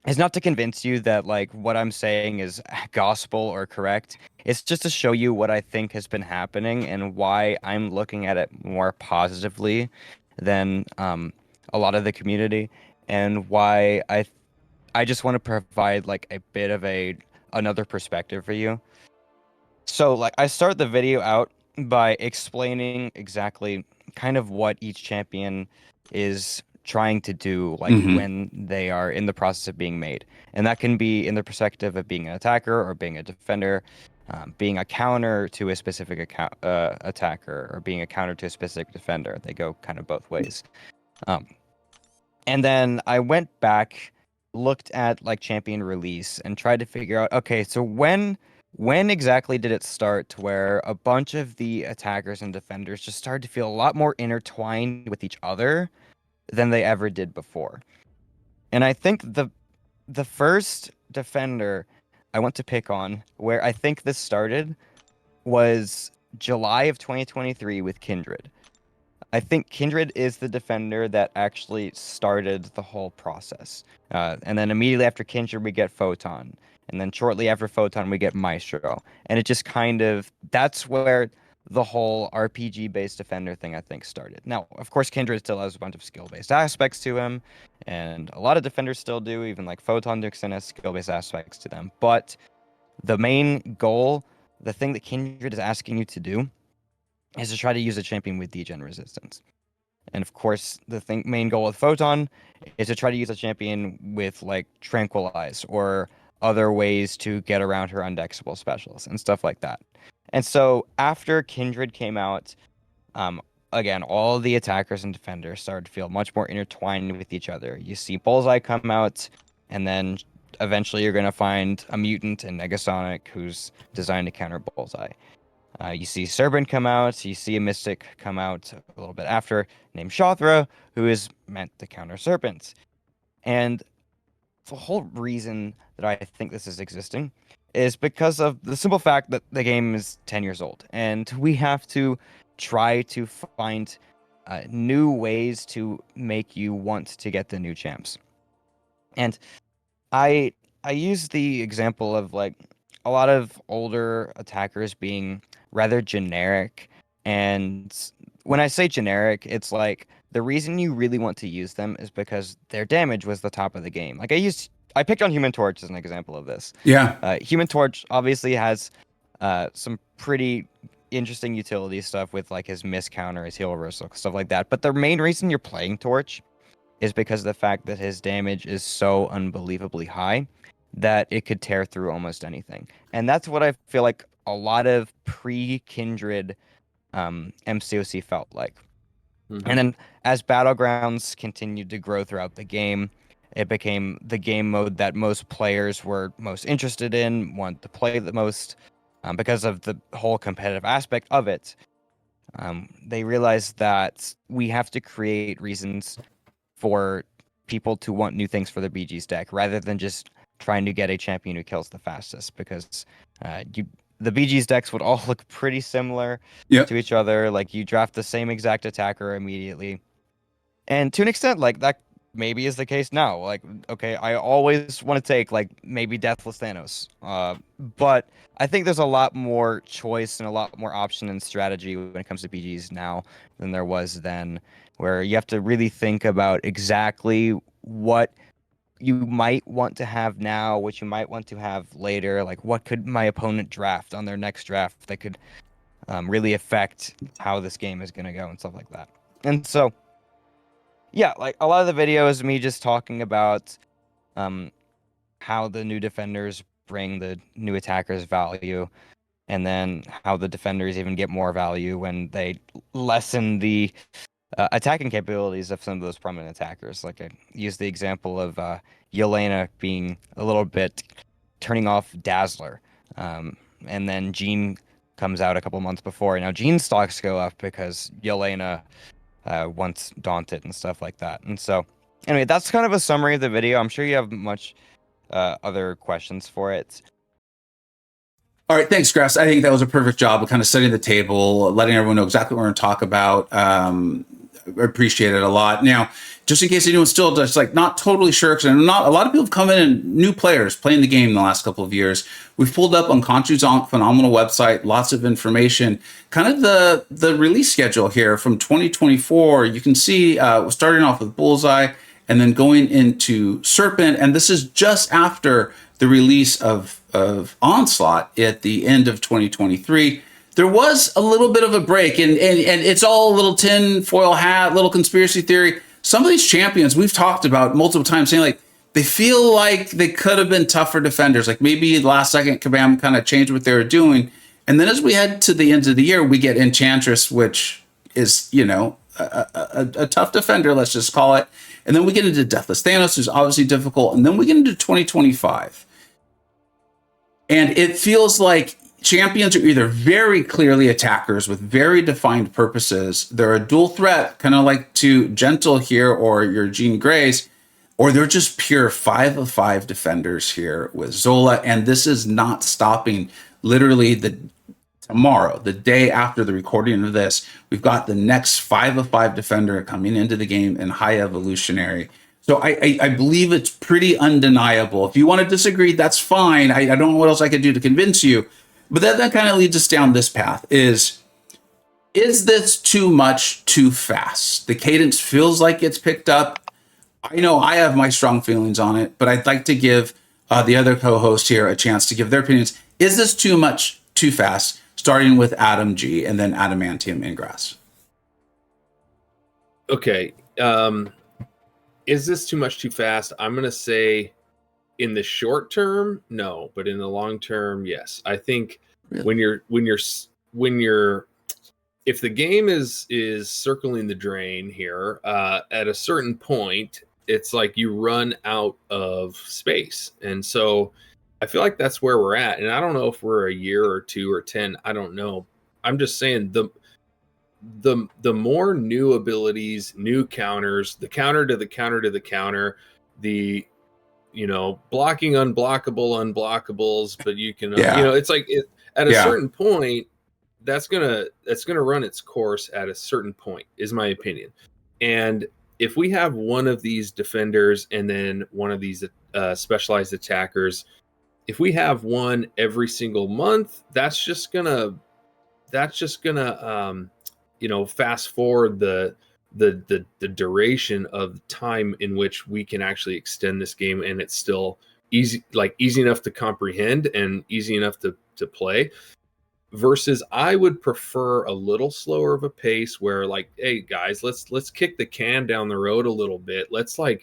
is not to convince you that, like, what I'm saying is gospel or correct. It's just to show you what I think has been happening and why I'm looking at it more positively than a lot of the community, and why I just want to provide, like, a bit of another perspective for you. So like I start the video out by explaining exactly kind of what each champion is trying to do, like when they are in the process of being made. And that can be in the perspective of being an attacker or being a defender, being a counter to a specific attacker, or being a counter to a specific defender. They go kind of both ways. And then I went back, looked at like champion release and tried to figure out, okay, so when exactly did it start to where a bunch of the attackers and defenders just started to feel a lot more intertwined with each other than they ever did before? And I think the first defender I want to pick on where I think this started was July of 2023 with Kindred. I think Kindred is the defender that actually started the whole process. And then immediately after Kindred, we get Photon. And then shortly after Photon, we get Maestro. And it just kind of, that's where the whole RPG-based defender thing, I think, started. Now, of course, Kindred still has a bunch of skill-based aspects to him. And a lot of defenders still do, even like Photon Dixon has skill-based aspects to them. But the main goal, the thing that Kindred is asking you to do, is to try to use a champion with degen resistance. And of course, the main goal with Photon is to try to use a champion with like Tranquilize or other ways to get around her undexable specials and stuff like that. And so after Kindred came out, again, all the attackers and defenders started to feel much more intertwined with each other. You see Bullseye come out, and then eventually you're going to find a mutant in Negasonic who's designed to counter Bullseye. You see Serpent come out, you see a Mystic come out a little bit after, named Shothra, who is meant to counter Serpent. And the whole reason that I think this is existing is because of the simple fact that the game is 10 years old, and we have to try to find new ways to make you want to get the new champs. And I use the example of like a lot of older attackers being rather generic. And when I say generic, it's like the reason you really want to use them is because their damage was the top of the game. Like I picked on Human Torch as an example of this. Yeah. Human Torch obviously has some pretty interesting utility stuff with like his miss counter, his heal reversal, stuff like that. But the main reason you're playing Torch is because of the fact that his damage is so unbelievably high that it could tear through almost anything. And that's what I feel like a lot of pre-Kindred MCoC felt like. Mm-hmm. And then as Battlegrounds continued to grow throughout the game, it became the game mode that most players were most interested in, wanted to play the most, because of the whole competitive aspect of it. They realized that we have to create reasons for people to want new things for the BG's deck, rather than just trying to get a champion who kills the fastest, because the BG's decks would all look pretty similar Yep. to each other. Like, you draft the same exact attacker immediately. And to an extent, like, that maybe is the case now. Like, okay, I always want to take, like, maybe Deathless Thanos. But I think there's a lot more choice and a lot more option and strategy when it comes to BGs now than there was then, where you have to really think about exactly what you might want to have now, what you might want to have later. Like, what could my opponent draft on their next draft that could really affect how this game is going to go and stuff like that. And so, yeah, like, a lot of the video is me just talking about how the new defenders bring the new attackers value, and then how the defenders even get more value when they lessen the attacking capabilities of some of those prominent attackers. Like, I use the example of Yelena being a little bit turning off Dazzler, and then Jean comes out a couple months before. Now Jean's stocks go up because Yelena wants Daunted and stuff like that. And so, anyway, that's kind of a summary of the video. I'm sure you have much other questions for it. All right, thanks, Grass. I think that was a perfect job of kind of setting the table, letting everyone know exactly what we're going to talk about. I appreciate it a lot. Now, just in case anyone's still just like not totally sure, because not a lot of people have come in and new players playing the game in the last couple of years. We've pulled up on Contru's phenomenal website, lots of information, kind of the release schedule here from 2024. You can see starting off with Bullseye and then going into Serpent, and this is just after the release of Onslaught at the end of 2023. There was a little bit of a break, and it's all a little tin foil hat, little conspiracy theory. Some of these champions we've talked about multiple times, saying like they feel like they could have been tougher defenders. Like maybe last second Kabam kind of changed what they were doing. And then as we head to the end of the year, we get Enchantress, which is, a tough defender, let's just call it. And then we get into Deathless Thanos, who's obviously difficult. And then we get into 2025. And it feels like champions are either very clearly attackers with very defined purposes. They're a dual threat, kind of like to Gentle here or your Jean Greys, or they're just pure 5 of 5 defenders here with Zola. And this is not stopping. Literally tomorrow, the day after the recording of this, we've got the next 5 of 5 defender coming into the game in High Evolutionary. So I believe it's pretty undeniable. If you want to disagree, that's fine. I don't know what else I could do to convince you. But that kind of leads us down this path. Is this too much too fast? The cadence feels like it's picked up. I know I have my strong feelings on it, but I'd like to give the other co-host here a chance to give their opinions. Is this too much too fast? Starting with Adam G and then Adamantium and Grass. Okay. Is this too much too fast? I'm going to say in the short term, no, but in the long term, yes. I think Really? when you're if the game is circling the drain here, at a certain point, it's like you run out of space. And so I feel like that's where we're at. And I don't know if we're a year or 2 or 10. I don't know. I'm just saying the more new abilities, new counters, the counter to the counter to the counter, the blocking unblockables, but you can it's like at a certain point that's gonna run its course at a certain point, is my opinion. And if we have one of these defenders and then one of these specialized attackers, if we have one every single month, that's just gonna fast forward the duration of time in which we can actually extend this game, and it's still easy enough to comprehend and easy enough to play. Versus I would prefer a little slower of a pace where, like, hey guys, let's kick the can down the road a little bit. Let's I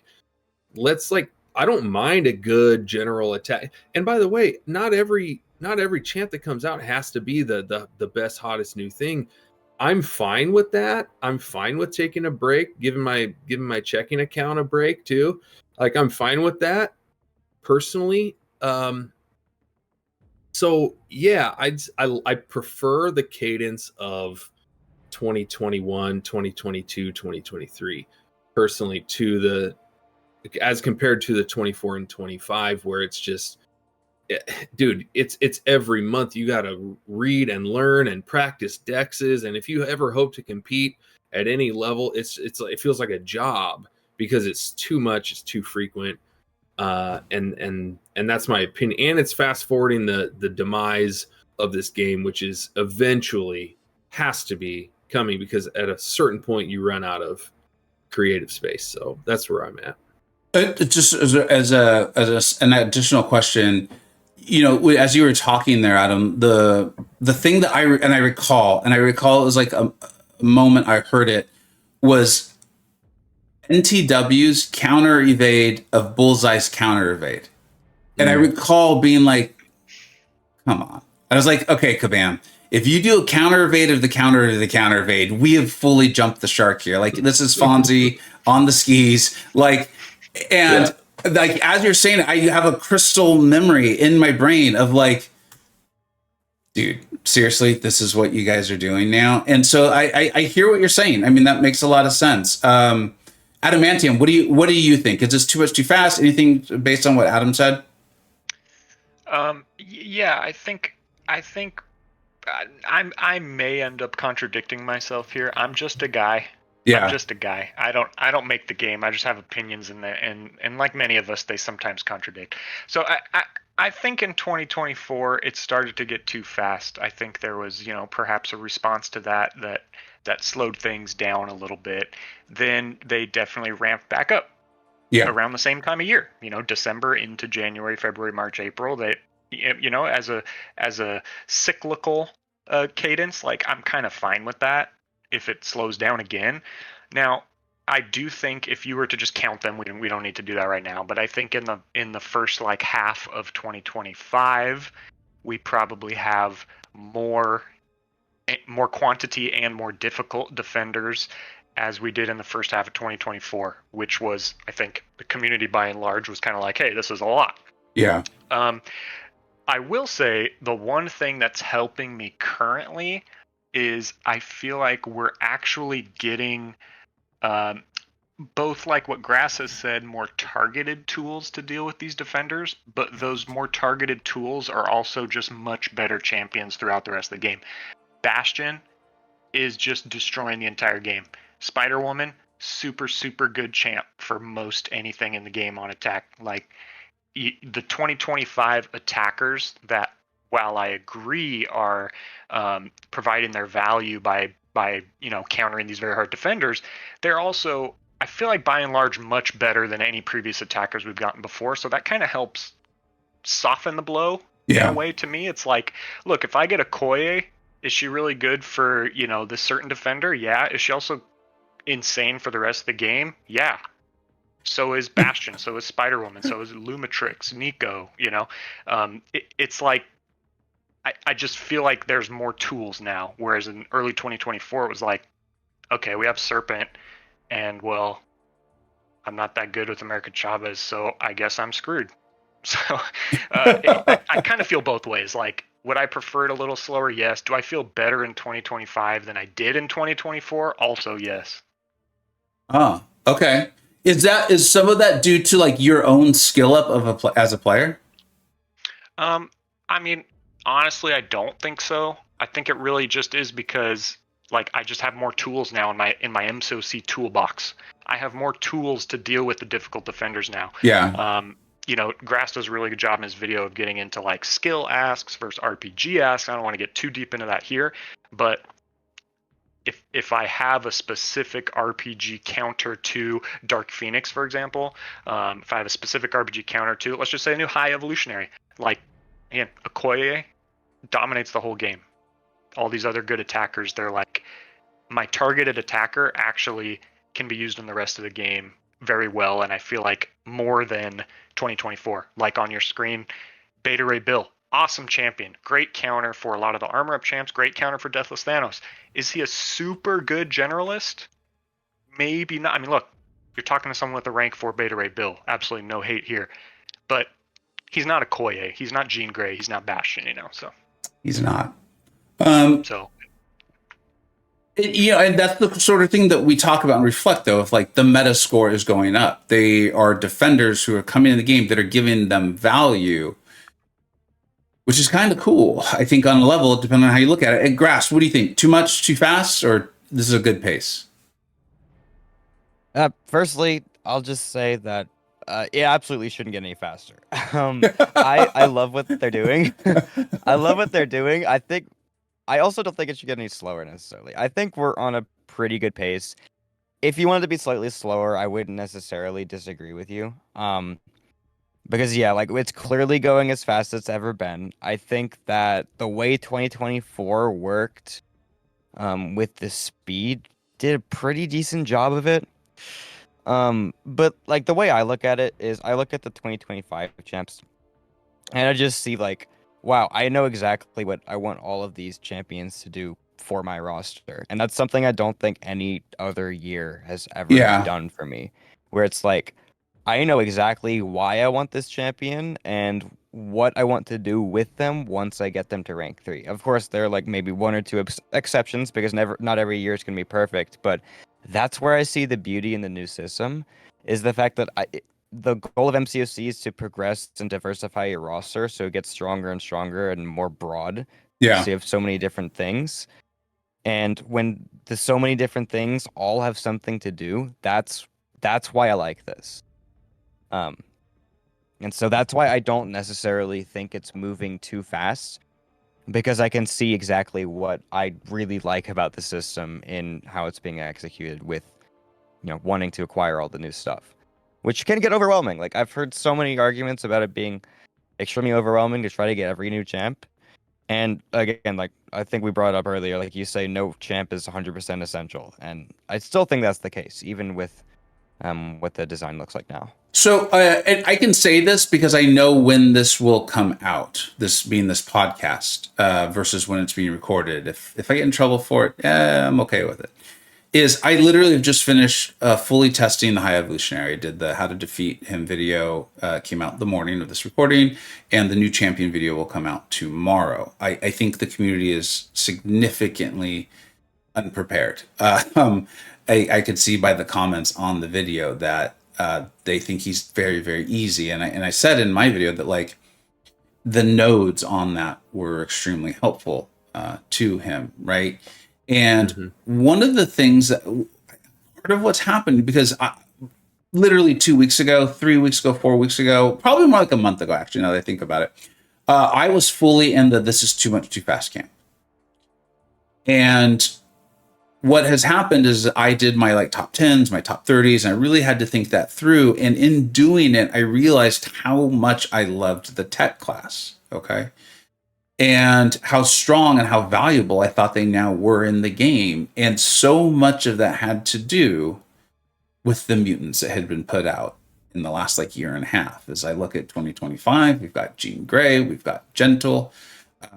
don't mind a good general attack. And by the way, not every chant that comes out has to be the best, hottest new thing. I'm fine with that. I'm fine with taking a break, giving my checking account a break too. Like I'm fine with that personally. So yeah, I prefer the cadence of 2021, 2022, 2023 personally to the as compared to the 24 and 25 where it's just dude, it's every month you got to read and learn and practice dexes, and if you ever hope to compete at any level, it feels like a job because it's too much, it's too frequent, and that's my opinion. And it's fast forwarding the demise of this game, which is eventually has to be coming because at a certain point you run out of creative space. So that's where I'm at. Just an additional question, as you were talking there, Adam, the thing that I recall it was like a moment I heard it was NTW's counter evade of Bullseye's counter evade, and I recall being like, "Come on!" I was like, "Okay, Kabam, if you do a counter evade of the counter to the counter evade, we have fully jumped the shark here. Like this is Fonzie on the skis, like." And like as you're saying it, I have a crystal memory in my brain of like, dude, seriously, this is what you guys are doing now. And so I hear what you're saying. I mean, that makes a lot of sense. Adamantium, what do you think? Is this too much too fast? Anything based on what Adam said? Yeah, I think I may end up contradicting myself here. I'm just a guy. Yeah. I'm just a guy. I don't make the game. I just have opinions in there, and like many of us, they sometimes contradict. So I think in 2024 it started to get too fast. I think there was, perhaps a response to that slowed things down a little bit. Then they definitely ramped back up. Yeah. Around the same time of year, December into January, February, March, April. They, as a cyclical cadence, like I'm kind of fine with that if it slows down again. Now, I do think if you were to just count them, we don't need to do that right now. But I think in the first like half of 2025, we probably have more quantity and more difficult defenders as we did in the first half of 2024, which was, I think, the community by and large was kind of like, hey, this is a lot. Yeah. I will say the one thing that's helping me currently is I feel like we're actually getting both, like what Grass has said, more targeted tools to deal with these defenders, but those more targeted tools are also just much better champions throughout the rest of the game. Bastion is just destroying the entire game. Spider-Woman, super, super good champ for most anything in the game on attack. Like the 2025 attackers that, while I agree are providing their value by countering these very hard defenders, they're also, I feel like by and large, much better than any previous attackers we've gotten before. So that kind of helps soften the blow in a way to me. It's like, look, if I get a Koye, is she really good for, this certain defender? Yeah. Is she also insane for the rest of the game? Yeah. So is Bastion, so is Spider-Woman, so is Lumitrix, Nico, it's like, I just feel like there's more tools now, whereas in early 2024, it was like, okay, we have Serpent, and well, I'm not that good with America Chavez, so I guess I'm screwed. So I kind of feel both ways. Like, would I prefer it a little slower? Yes. Do I feel better in 2025 than I did in 2024? Also, yes. Oh, okay. Is some of that due to like your own skill up as a player? I mean, honestly, I don't think so. I think it really just is because like I just have more tools now in my MCoC toolbox. I have more tools to deal with the difficult defenders now. Yeah. Grass does a really good job in his video of getting into like skill asks versus RPG asks. I don't want to get too deep into that here, but if I have a specific RPG counter to Dark Phoenix, for example, if I have a specific RPG counter to, let's just say a new high evolutionary, like, again, Okoye dominates the whole game. All these other good attackers, they're like, my targeted attacker actually can be used in the rest of the game very well, and I feel like more than 2024. Like on your screen, Beta Ray Bill, awesome champion, great counter for a lot of the armor up champs, great counter for Deathless Thanos. Is he a super good generalist? Maybe not. I mean, look, you're talking to someone with a rank 4 beta ray build. Absolutely no hate here. But he's not a Koye. He's not Jean Grey. He's not Bastion, so. He's not. So. And that's the sort of thing that we talk about and reflect, though, if like the meta score is going up. They are defenders who are coming in the game that are giving them value, which is kind of cool, I think, on a level, depending on how you look at it. And Grass, what do you think? Too much, too fast, or this is a good pace? Firstly, I'll just say that it absolutely shouldn't get any faster. I love what they're doing. I love what they're doing. I also don't think it should get any slower necessarily. I think we're on a pretty good pace. If you wanted to be slightly slower, I wouldn't necessarily disagree with you. Because yeah, like it's clearly going as fast as it's ever been. I think that the way 2024 worked with the speed did a pretty decent job of it. But like the way I look at it is I look at the 2025 champs and I just see like, wow, I know exactly what I want all of these champions to do for my roster. And that's something I don't think any other year has ever done for me. Where it's like, I know exactly why I want this champion and what I want to do with them once I get them to rank 3. Of course, there are like maybe one or two exceptions because not every year is going to be perfect. But that's where I see the beauty in the new system is the fact that the goal of MCoC is to progress and diversify your roster so it gets stronger and stronger and more broad. Yeah. So you have so many different things. And when the so many different things all have something to do, that's why I like this. And so that's why I don't necessarily think it's moving too fast, because I can see exactly what I really like about the system in how it's being executed with, wanting to acquire all the new stuff, which can get overwhelming. Like I've heard so many arguments about it being extremely overwhelming to try to get every new champ. And again, like I think we brought up earlier, like you say, no champ is 100% essential. And I still think that's the case, even with what the design looks like now. So and I can say this because I know when this will come out, this being this podcast versus when it's being recorded. If I get in trouble for it, I'm okay with it. I literally have just finished fully testing the High Evolutionary. I did the How to Defeat Him video, came out the morning of this recording, and the new champion video will come out tomorrow. I think the community is significantly unprepared. I could see by the comments on the video that they think he's very, very easy. And I said in my video that like the nodes on that were extremely helpful to him, right? And one of the things that part of what's happened, because literally 2 weeks ago, 3 weeks ago, 4 weeks ago, probably more like a month ago, actually, now that I think about it, I was fully in the this is too much too fast camp. And what has happened is I did my like top 10s, my top 30s, and I really had to think that through. And in doing it, I realized how much I loved the tech class, okay? And how strong and how valuable I thought they now were in the game. And so much of that had to do with the mutants that had been put out in the last like year and a half. As I look at 2025, we've got Jean Grey, we've got Gentle.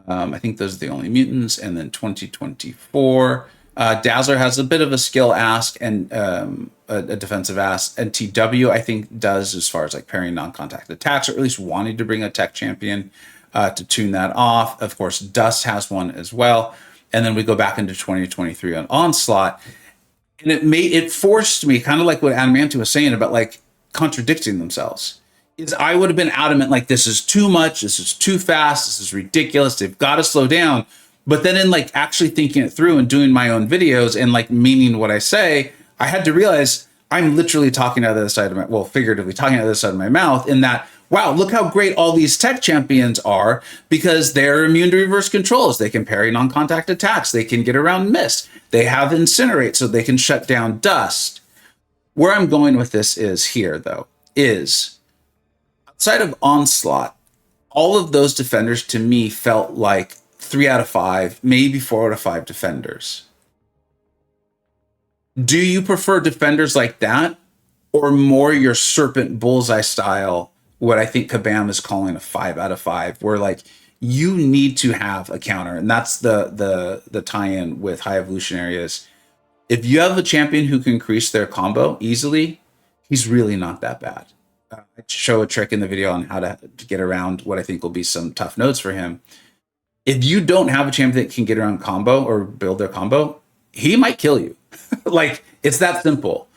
I think those are the only mutants. And then 2024, Dazzler has a bit of a skill ask and a defensive ask. And TW, I think, does as far as like parrying non-contact attacks, or at least wanting to bring a tech champion to tune that off. Of course, Dust has one as well. And then we go back into 2023 on Onslaught. And it forced me, kind of like what Adamantium was saying about like contradicting themselves, is I would have been adamant like this is too much, this is too fast, this is ridiculous, they've got to slow down. But then in like actually thinking it through and doing my own videos and like meaning what I say, I had to realize I'm literally talking out of the other side of my, well, figuratively talking out of the other side of my mouth, in that, wow, look how great all these tech champions are because they're immune to reverse controls. They can parry non-contact attacks. They can get around mist. They have incinerate so they can shut down dust. Where I'm going with this is here, though, is outside of Onslaught, all of those defenders to me felt like 3 out of 5, maybe 4 out of 5 defenders. Do you prefer defenders like that, or more your serpent bullseye style, what I think Kabam is calling a 5 out of 5, where like you need to have a counter, and that's the tie-in with High Evolutionary is if you have a champion who can increase their combo easily, he's really not that bad. I show a trick in the video on how to get around what I think will be some tough nodes for him. If you don't have a champion that can get around combo or build their combo, he might kill you. Like, it's that simple.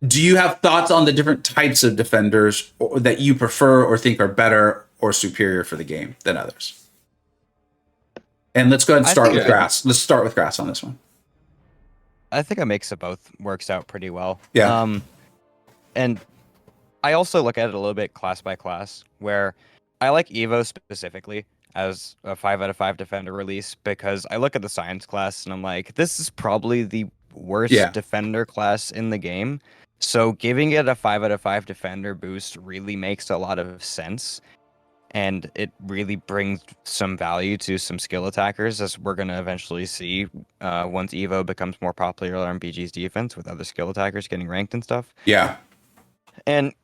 Do you have thoughts on the different types of defenders that you prefer or think are better or superior for the game than others? And let's go ahead and start with Grass. Let's start with Grass on this one. I think a mix of both works out pretty well. Yeah. And I also look at it a little bit class by class, where I like Evo specifically as a 5 out of 5 defender release because I look at the science class and I'm like, this is probably the worst defender class in the game. So giving it a 5 out of 5 defender boost really makes a lot of sense. And it really brings some value to some skill attackers, as we're going to eventually see once Evo becomes more popular on BG's defense with other skill attackers getting ranked and stuff. Yeah. And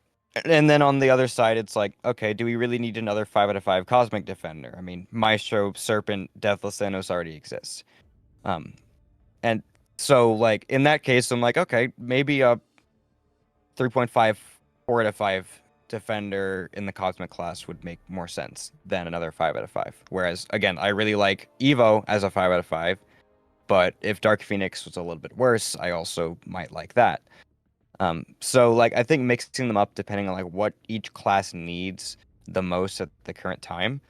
then on the other side, it's like, okay, do we really need another 5 out of 5 Cosmic Defender? I mean, Maestro, Serpent, Deathless Thanos already exists. And so, like, in that case, I'm like, okay, maybe a 3.5, 4 out of 5 Defender in the Cosmic class would make more sense than another 5 out of 5. Whereas, again, I really like Evo as a 5 out of 5, but if Dark Phoenix was a little bit worse, I also might like that. So like I think mixing them up depending on like what each class needs the most at the current time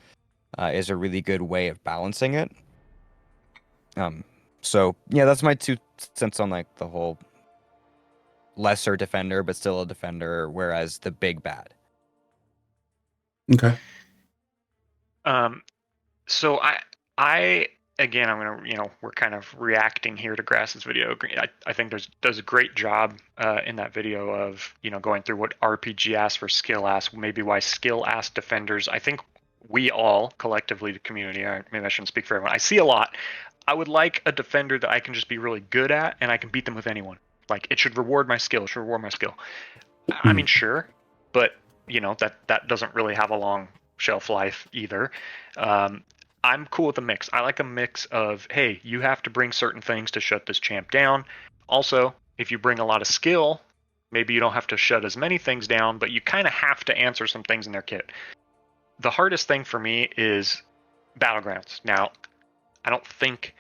is a really good way of balancing it. So yeah, that's my 2 cents on like the whole lesser defender but still a defender, whereas the big bad. Okay. So I again, I'm gonna, we're kind of reacting here to Grass's video. I think does a great job in that video of, going through what RPG asks for skill asks, maybe why skill asks defenders. I think we all collectively, the community, maybe I shouldn't speak for everyone. I see a lot. I would like a defender that I can just be really good at and I can beat them with anyone. Like, it should reward my skill. It should reward my skill. I mean, sure, but that doesn't really have a long shelf life either. I'm cool with a mix. I like a mix of, hey, you have to bring certain things to shut this champ down. Also, if you bring a lot of skill, maybe you don't have to shut as many things down, but you kind of have to answer some things in their kit. The hardest thing for me is Battlegrounds. Now, I don't think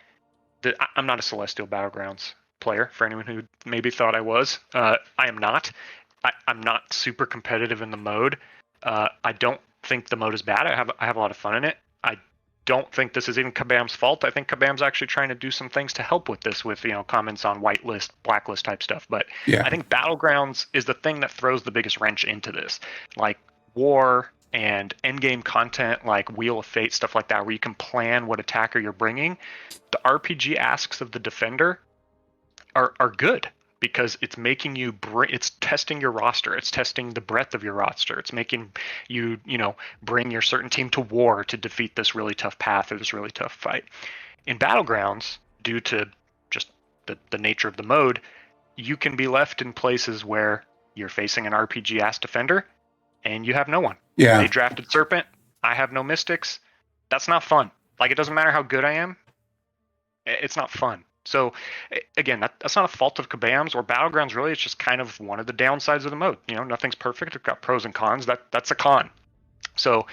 that I'm not a Celestial Battlegrounds player, for anyone who maybe thought I was. I am not. I'm not super competitive in the mode. I don't think the mode is bad. I have a lot of fun in it. I don't think this is even Kabam's fault. I think Kabam's actually trying to do some things to help with this, with comments on whitelist, blacklist type stuff. But yeah. I think Battlegrounds is the thing that throws the biggest wrench into this, like war and endgame content, like Wheel of Fate, stuff like that, where you can plan what attacker you're bringing. The RPG asks of the defender are good, because it's making you it's testing your roster, it's testing the breadth of your roster, it's making you bring your certain team to war to defeat this really tough path or this really tough fight. In Battlegrounds, due to just the nature of the mode, you can be left in places where you're facing an RPG ass defender and you have no one. Yeah, they drafted Serpent, I have no Mystics. That's not fun. Like, it doesn't matter how good I am, it's not fun. So, again, that's not a fault of Kabam's or Battlegrounds, really. It's just kind of one of the downsides of the mode. Nothing's perfect. It's got pros and cons. That's a con. So,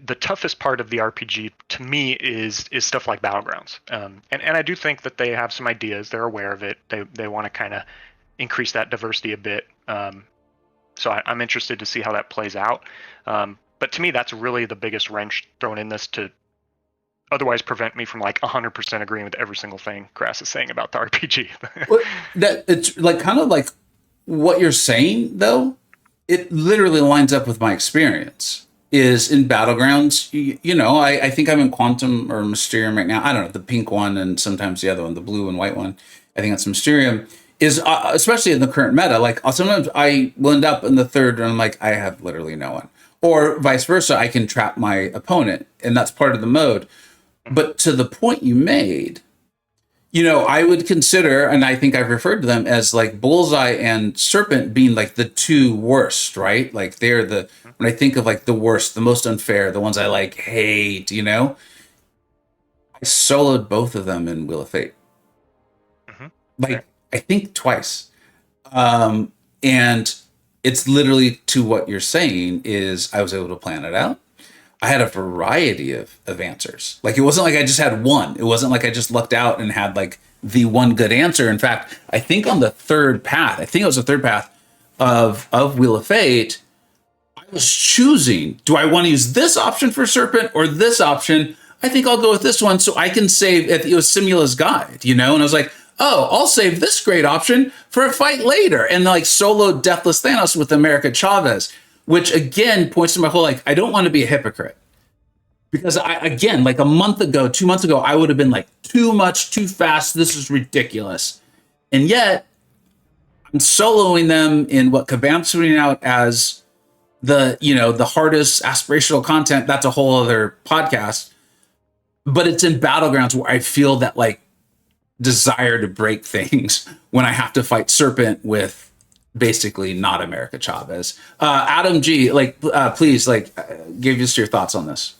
the toughest part of the RPG, to me, is stuff like Battlegrounds. And I do think that they have some ideas. They're aware of it. They want to kind of increase that diversity a bit. So I'm interested to see how that plays out. But to me, that's really the biggest wrench thrown in this to otherwise prevent me from 100% agreeing with every single thing Grass is saying about the RPG. Well, that it's kind of like what you're saying, though. It literally lines up with my experience. Is in Battlegrounds, I think I'm in Quantum or Mysterium right now. I don't know, the pink one and sometimes the other one, the blue and white one. I think that's Mysterium. Is especially in the current meta, sometimes I will end up in the third and I'm like, I have literally no one. Or vice versa, I can trap my opponent, and that's part of the mode. But to the point you made, I would consider, and I think I've referred to them as like Bullseye and Serpent being like the two worst, right? Like they're when I think of like the worst, the most unfair, the ones I like hate, I soloed both of them in Wheel of Fate. Like, I think twice. And it's literally to what you're saying is I was able to plan it out. I had a variety of answers. Like, it wasn't like I just had one. It wasn't like I just lucked out and had like the one good answer. In fact, I think on the third path, of Wheel of Fate, I was choosing, do I want to use this option for Serpent or this option? I think I'll go with this one so I can save, it was Simula's Guide, and I was like, oh, I'll save this great option for a fight later. And like solo Deathless Thanos with America Chavez, which again points to my whole, like, I don't want to be a hypocrite. Because like a month ago, 2 months ago, I would have been like, too much, too fast, this is ridiculous. And yet, I'm soloing them in what Kabam's putting out as the hardest aspirational content. That's a whole other podcast. But it's in Battlegrounds where I feel that like desire to break things when I have to fight Serpent with basically not America Chavez. Adam G, please, give us your thoughts on this.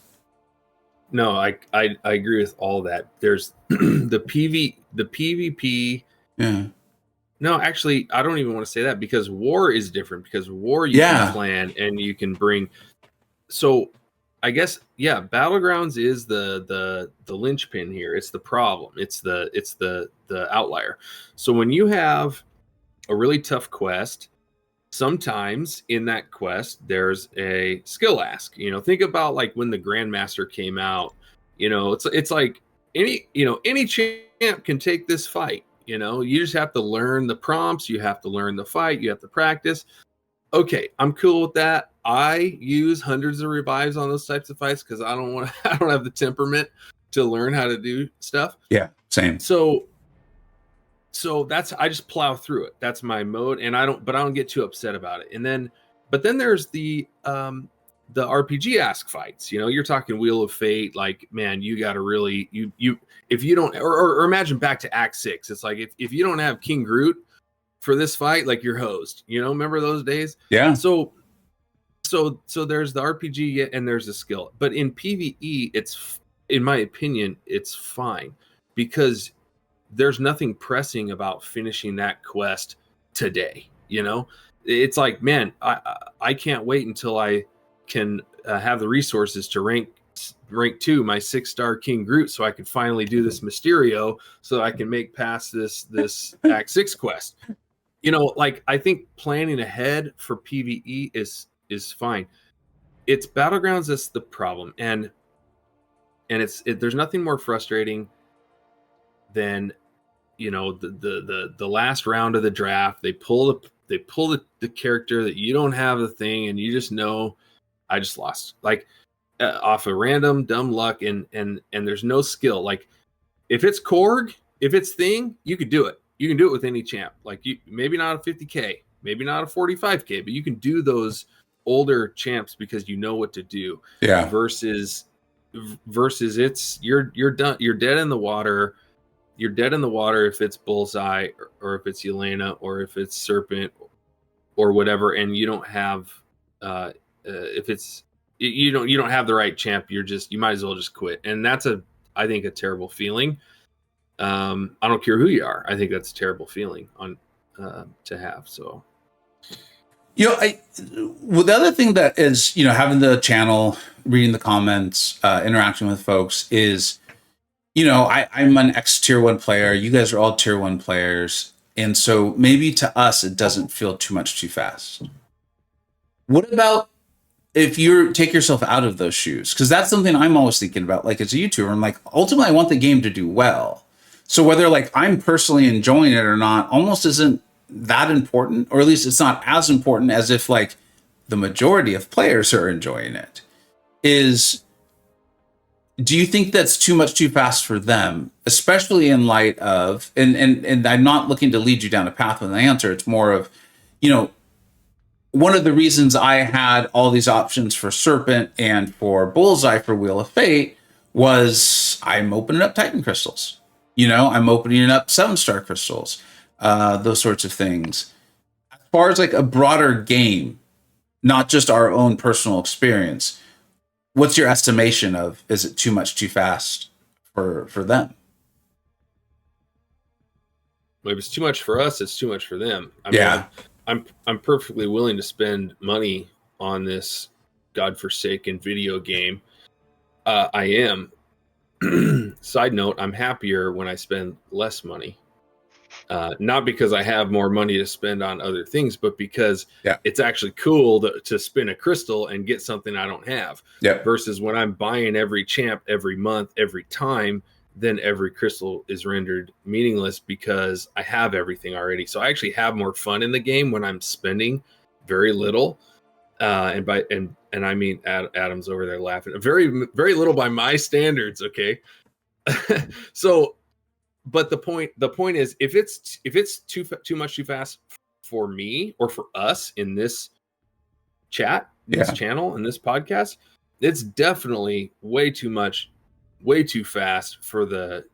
No, I agree with all that. There's the PvP. Yeah. No, actually, I don't even want to say that because war is different. Because war you can plan and you can bring. So, I guess Battlegrounds is the linchpin here. It's the problem. It's the outlier. So when you have a really tough quest, sometimes in that quest there's a skill ask. Think about like when the Grandmaster came out. It's like any champ can take this fight. You just have to learn the prompts. You have to learn the fight. You have to practice. Okay, I'm cool with that. I use hundreds of revives on those types of fights because I don't have the temperament to learn how to do stuff. Yeah, same. So I just plow through it. That's my mode, and I don't get too upset about it. But then there's the RPG ask fights. You're talking Wheel of Fate. Like, man, you got to really if you don't or imagine back to Act 6. It's like if you don't have King Groot for this fight, like, you're hosed. Remember those days? Yeah. So there's the RPG and there's the skill. But in PvE, it's, in my opinion, it's fine because there's nothing pressing about finishing that quest today. It's like, man, I can't wait until I can have the resources to rank 2 my 6-star King Groot so I can finally do this Mysterio so that I can make past this Act 6 quest. I think planning ahead for PvE is fine. It's Battlegrounds that's the problem, and there's nothing more frustrating than the last round of the draft. They pull the character that you don't have the thing, and you just know I just lost, like, off of random dumb luck, and there's no skill. Like, if it's Korg, if it's Thing, you could do it. You can do it with any champ. Like, you maybe not a 50k, maybe not a 45k, but you can do those older champs because you know what to do. Yeah. Versus it's you're done. You're dead in the water. You're dead in the water if it's Bullseye or if it's Yelena or if it's Serpent or whatever, and you don't have if it's you don't have the right champ. You might as well just quit, and that's I think a terrible feeling. I don't care who you are. I think that's a terrible feeling to have. So, the other thing that is, having the channel, reading the comments, interacting with folks is, I'm an ex tier 1 player. You guys are all tier 1 players. And so maybe to us, it doesn't feel too much too fast. What about if you take yourself out of those shoes? Because that's something I'm always thinking about. Like, as a YouTuber, I'm like, ultimately, I want the game to do well. So whether like I'm personally enjoying it or not, almost isn't that important, or at least it's not as important as if like the majority of players are enjoying it. Do you think that's too much too fast for them, especially in light of, and I'm not looking to lead you down a path with an answer. It's more of, one of the reasons I had all these options for Serpent and for Bullseye for Wheel of Fate was I'm opening up Titan crystals. I'm opening up 7-star crystals, those sorts of things. As far as like a broader game, not just our own personal experience, what's your estimation of, is it too much too fast for them? If it's too much for us, it's too much for them. I mean, I'm perfectly willing to spend money on this godforsaken video game. I am. Side note, I'm happier when I spend less money. Not because I have more money to spend on other things, but because it's actually cool to spin a crystal and get something I don't have. Versus when I'm buying every champ every month, every time, then every crystal is rendered meaningless because I have everything already. So I actually have more fun in the game when I'm spending very little. And I mean, Adam's over there laughing. Very, very little by my standards. Okay. So, but the point is, if it's too much too fast for me or for us in this chat, this channel, and this podcast, it's definitely way too much, way too fast for the,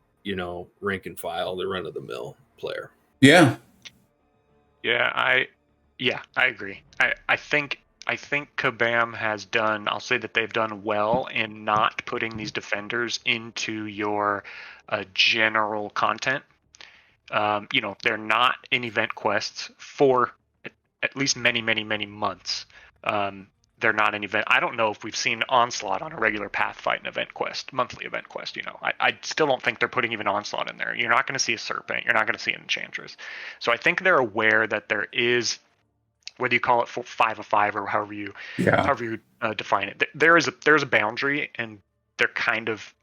rank and file, the run of the mill player. I agree. I think Kabam has done, I'll say that they've done well in not putting these defenders into your general content. They're not in event quests for at least many, many, many months. They're not an event. I don't know if we've seen Onslaught on a regular path fight and event quest, monthly event quest. I still don't think they're putting even Onslaught in there. You're not going to see a Serpent. You're not going to see an Enchantress. So I think they're aware that there is, whether you call it 5 or however you define it, there is a boundary, and they're kind of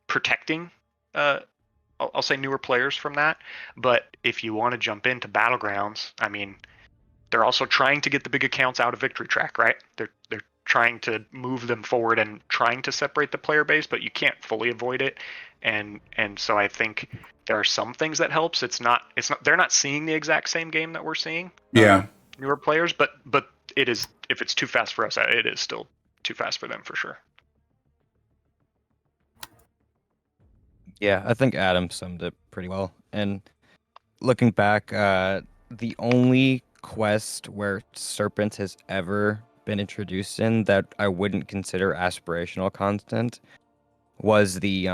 protecting. I'll say newer players from that. But if you want to jump into Battlegrounds, I mean, they're also trying to get the big accounts out of Victory Track, right? They're trying to move them forward and trying to separate the player base, but you can't fully avoid it. And so I think there are some things that helps. It's not they're not seeing the exact same game that we're seeing. Newer players, but it is, if it's too fast for us, it is still too fast for them for sure. Yeah, I think Adam summed it pretty well. And looking back, the only quest where Serpent has ever been introduced in that I wouldn't consider aspirational content was the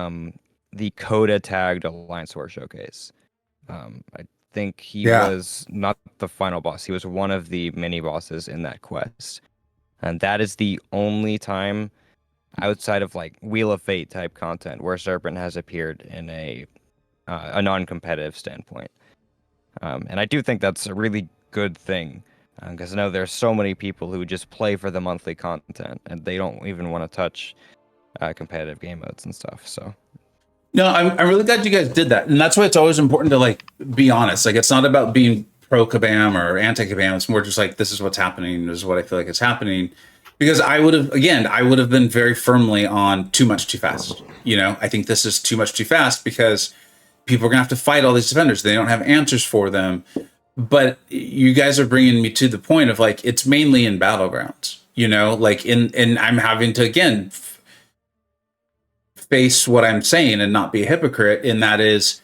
Coda tagged Alliance War Showcase. I think he was not the final boss. He was one of the mini bosses in that quest. And that is the only time outside of like Wheel of Fate type content where Serpent has appeared in a non-competitive standpoint. And I do think that's a really good thing, because I know there's so many people who just play for the monthly content and they don't even want to touch competitive game modes and stuff. So no, I'm really glad you guys did that, and that's why it's always important to like be honest. Like, it's not about being pro Kabam or anti Kabam. It's more just like, this is what's happening. This is what I feel like is happening. Because I would have been very firmly on too much too fast. I think this is too much too fast because people are gonna have to fight all these defenders. They don't have answers for them. But you guys are bringing me to the point of like, it's mainly in Battlegrounds. Like and I'm having to again face what I'm saying and not be a hypocrite. And that is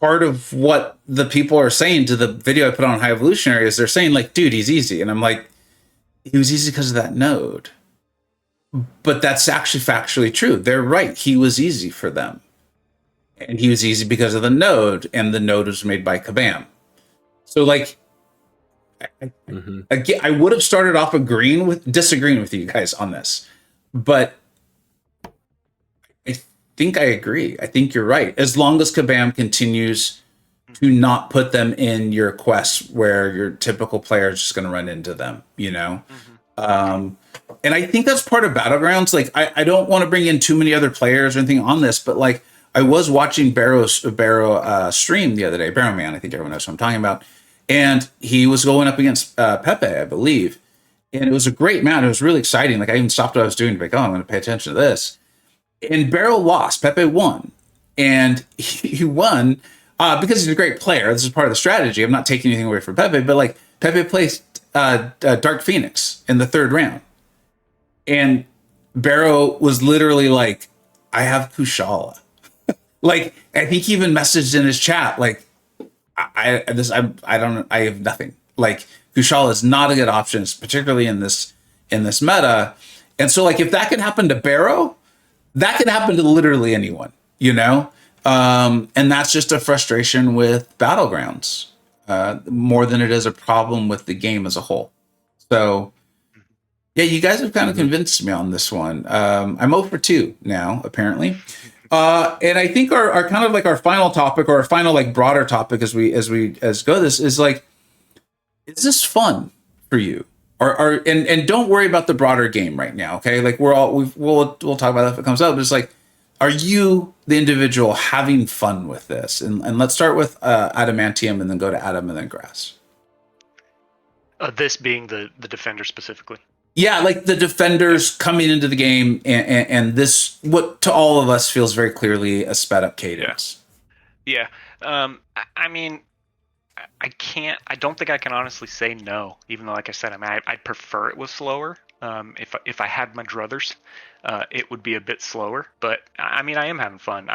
part of what the people are saying to the video I put on High Evolutionary is they're saying like, dude, he's easy. And I'm like, he was easy because of that node. But that's actually factually true. They're right. He was easy for them. And he was easy because of the node, and the node was made by Kabam. So like, again, I would have started off disagreeing with you guys on this, but I think I agree. I think you're right. As long as Kabam continues to not put them in your quests where your typical player is just going to run into them, and I think that's part of Battlegrounds. Like, I don't want to bring in too many other players or anything on this, but like, I was watching Barrow stream the other day, Barrow Man, I think everyone knows what I'm talking about. And he was going up against Pepe, I believe. And it was a great match. It was really exciting. Like, I even stopped what I was doing to be like, oh, I'm going to pay attention to this. And Barrow lost. Pepe won. And he won because he's a great player. This is part of the strategy. I'm not taking anything away from Pepe, but like, Pepe placed Dark Phoenix in the 3rd round. And Barrow was literally like, I have Kushala. Like, I think he even messaged in his chat, like, I have nothing. Like, Kushal is not a good option, particularly in this meta. And so, like, if that can happen to Barrow, that can happen to literally anyone, you know? And that's just a frustration with Battlegrounds, more than it is a problem with the game as a whole. So, yeah, you guys have kind of convinced me on this one. I'm 0 for 2 now, apparently. And I think our kind of like our final topic, or our final like broader topic as we go this is like, is this fun for you? And don't worry about the broader game right now, okay? Like we'll talk about that if it comes up. But it's like, are you the individual having fun with this? And let's start with Adamantium, and then go to Adam, and then Grass. This being the Defender specifically. Yeah, like the Defenders coming into the game, and this, what to all of us feels very clearly a sped up cadence. Yeah. I mean, I don't think I can honestly say no, even though, like I said, I'd prefer it was slower. If I had my druthers, it would be a bit slower, but I mean, I am having fun.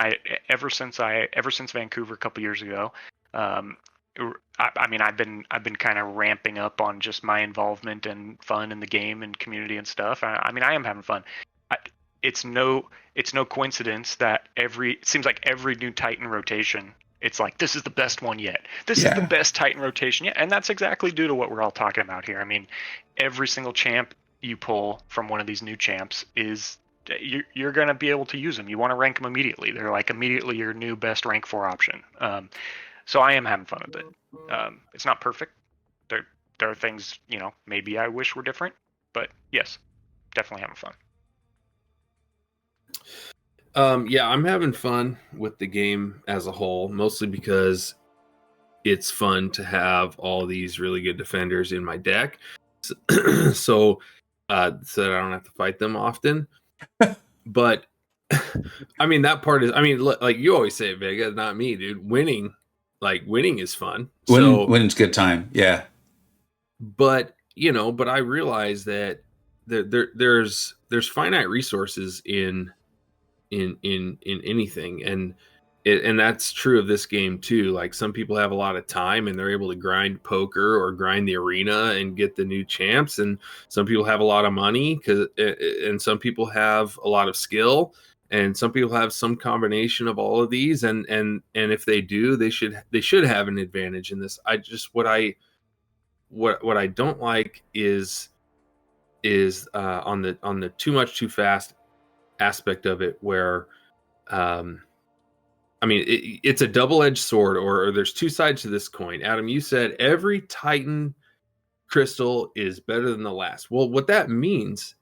Ever since Vancouver a couple years ago, I mean, I've been kind of ramping up on just my involvement and fun in the game and community and stuff. I mean, I am having fun. It's no coincidence that it seems like every new Titan rotation, it's like, this is the best one yet. This is the best Titan rotation yet. And that's exactly due to what we're all talking about here. I mean, every single champ you pull from one of these new champs is you're going to be able to use them. You want to rank them immediately. They're like immediately your new best rank 4 option. So I am having fun with it. It's not perfect. There are things, maybe I wish were different, but yes, definitely having fun. Yeah, I'm having fun with the game as a whole, mostly because it's fun to have all these really good defenders in my deck, so that I don't have to fight them often. But I mean, that part is, I mean, like you always say, Vega, not me, dude. Winning is fun. Winning's good time. Yeah. But I realize that there's finite resources in anything, and that's true of this game too. Like, some people have a lot of time and they're able to grind poker or grind the arena and get the new champs, and some people have a lot of money and some people have a lot of skill, and some people have some combination of all of these, and if they do, they should have an advantage in this. What I don't like is on the too much too fast aspect of it, where I mean, it's a double-edged sword, or there's two sides to this coin. Adam, you said every Titan crystal is better than the last. Well, what that means,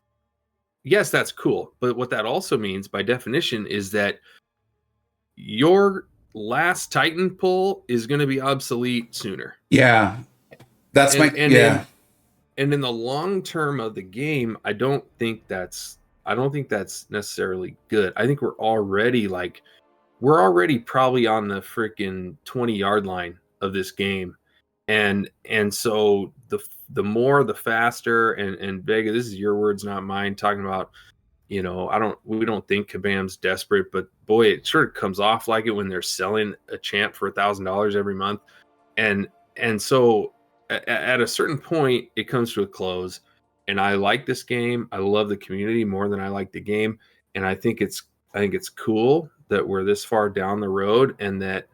yes, that's cool, but what that also means by definition is that your last Titan pull is going to be obsolete sooner. Yeah, that's and in the long term of the game, I don't think that's necessarily good. I think we're already probably on the freaking 20-yard line of this game, and so the more, the faster. And Vega, this is your words, not mine, talking about, we don't think Kabam's desperate, but boy, it sure comes off like it when they're selling a champ for $1,000 every month, and so at a certain point it comes to a close. And I like this game. I love the community more than I like the game, and I think it's cool that we're this far down the road and that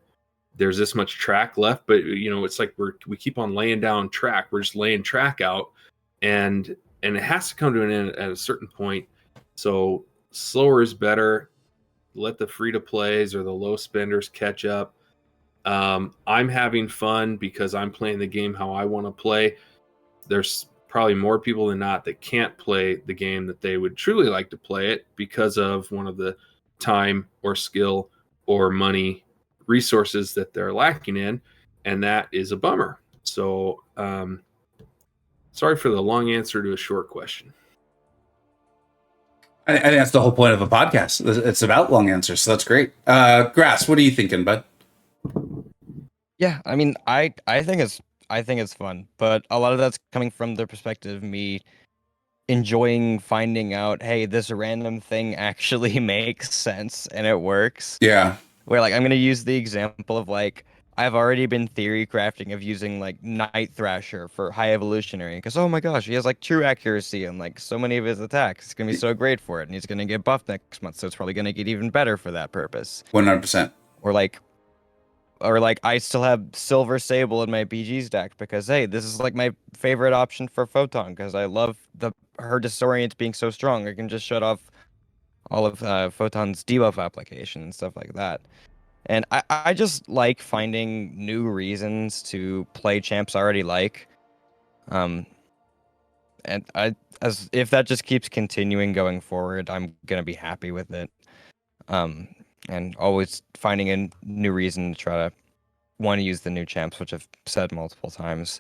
there's this much track left. But it's like we keep on laying down track. We're just laying track out, and it has to come to an end at a certain point. So slower is better. Let the free to plays or the low spenders catch up. I'm having fun because I'm playing the game how I want to play. There's probably more people than not that can't play the game that they would truly like to play it because of one of the time or skill or money resources that they're lacking in, and that is a bummer. So sorry for the long answer to a short question. I think that's the whole point of a podcast. It's about long answers, so that's great. Grass, what are you thinking, bud? Yeah, I mean, I think it's fun, but a lot of that's coming from the perspective of me enjoying finding out, hey, this random thing actually makes sense and it works. Yeah. where like I'm gonna use the example of like I've already been theory crafting of using like Night Thrasher for high evolutionary because oh my gosh, he has like true accuracy and like so many of his attacks. It's gonna be so great for it, and he's gonna get buffed next month, so it's probably gonna get even better for that purpose. 100%. Or like I still have Silver Sable in my BG stack because hey, this is like my favorite option for Photon because I love her disorient being so strong. I can just shut off all of Photon's debuff application and stuff like that. And I just like finding new reasons to play champs I already like. And as if that just keeps continuing going forward, I'm gonna be happy with it. And always finding a new reason to try to want to use the new champs, which I've said multiple times.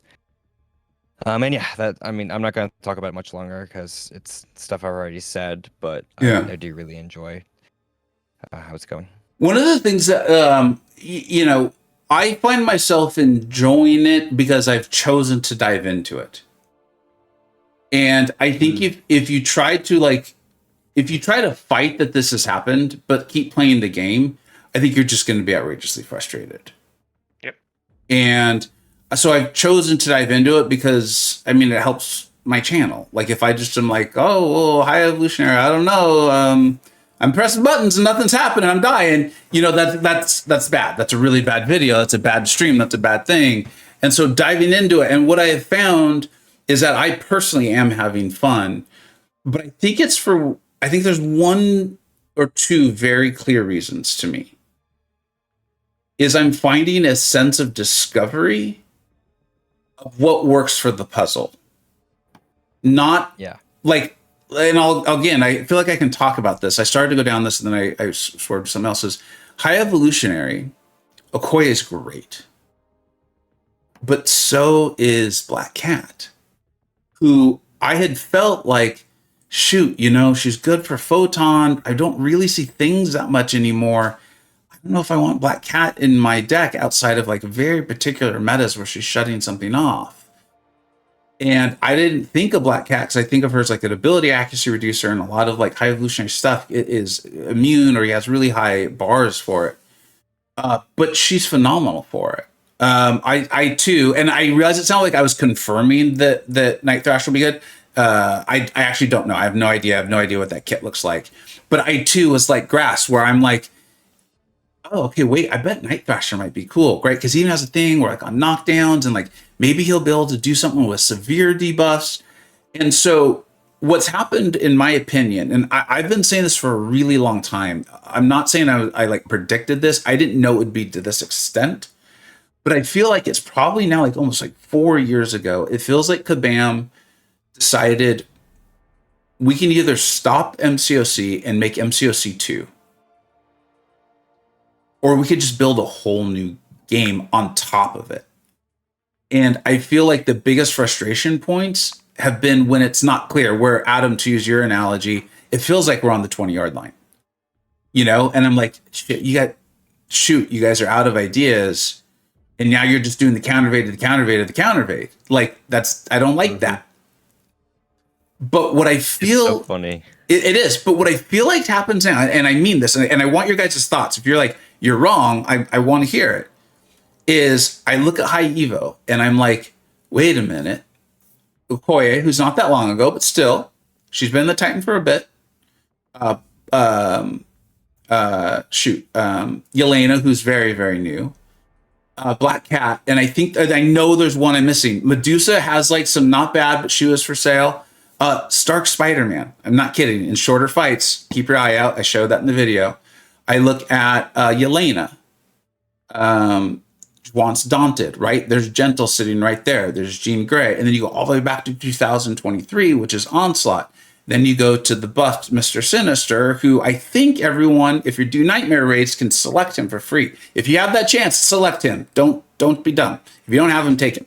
And yeah, I'm not going to talk about it much longer because it's stuff I've already said, but Yeah. I do really enjoy how it's going. One of the things that, I find myself enjoying it because I've chosen to dive into it. And I think if you try to fight that this has happened, but keep playing the game, I think you're just going to be outrageously frustrated. Yep. And so I've chosen to dive into it because, it helps my channel. Like if I just am like, oh, well, high evolutionary, I don't know. I'm pressing buttons and nothing's happening. I'm dying. That's bad. That's a really bad video. That's a bad stream. That's a bad thing. And so diving into it. And what I have found is that I personally am having fun, but I think there's one or two very clear reasons to me. Is I'm finding a sense of discovery of what works for the puzzle. Not like, and I feel like I can talk about this. I started to go down this and then I swerved to something else. High evolutionary, Okoye is great. But so is Black Cat, who I had felt like, shoot, she's good for Photon. I don't really see things that much anymore. I don't know if I want Black Cat in my deck outside of like very particular metas where she's shutting something off. And I didn't think of Black Cat because I think of her as like an ability accuracy reducer, and a lot of like high evolutionary stuff it is immune or he has really high bars for it. But she's phenomenal for it. I too, and I realized it sounded like I was confirming that Night Thrash will be good. I actually don't know. I have no idea. I have no idea what that kit looks like. But I too was like Grass, where I'm like, oh, okay, wait, I bet Night Thrasher might be cool, right? Because he even has a thing where like on knockdowns and like maybe he'll be able to do something with severe debuffs. And so what's happened, in my opinion, and I've been saying this for a really long time. I'm not saying I like predicted this. I didn't know it would be to this extent. But I feel like it's probably now like almost like 4 years ago. It feels like Kabam decided we can either stop MCoC and make MCoC 2, or we could just build a whole new game on top of it. And I feel like the biggest frustration points have been when it's not clear, where, Adam, to use your analogy, it feels like we're on the 20-yard line. And I'm like, shit, you guys are out of ideas. And now you're just doing the countervade to the countervade to the countervade. Like, I don't like that. But what I feel... It's so funny. It is. But what I feel like happens now, and I mean this, and I want your guys' thoughts. If you're like, you're wrong, I want to hear it, is I look at High Evo, and I'm like, wait a minute. Okoye, who's not that long ago, but still, she's been the Titan for a bit. Yelena, who's very, very new. Black Cat, and I know there's one I'm missing. Medusa has like some not bad, but she was for sale. Stark Spider-Man. I'm not kidding. In shorter fights, keep your eye out. I showed that in the video. I look at Yelena. Wants Daunted, right? There's Gentle sitting right there. There's Jean Grey. And then you go all the way back to 2023, which is Onslaught. Then you go to the buffed Mr. Sinister, who I think everyone, if you do Nightmare raids, can select him for free. If you have that chance, select him. Don't be dumb. If you don't have him, take him.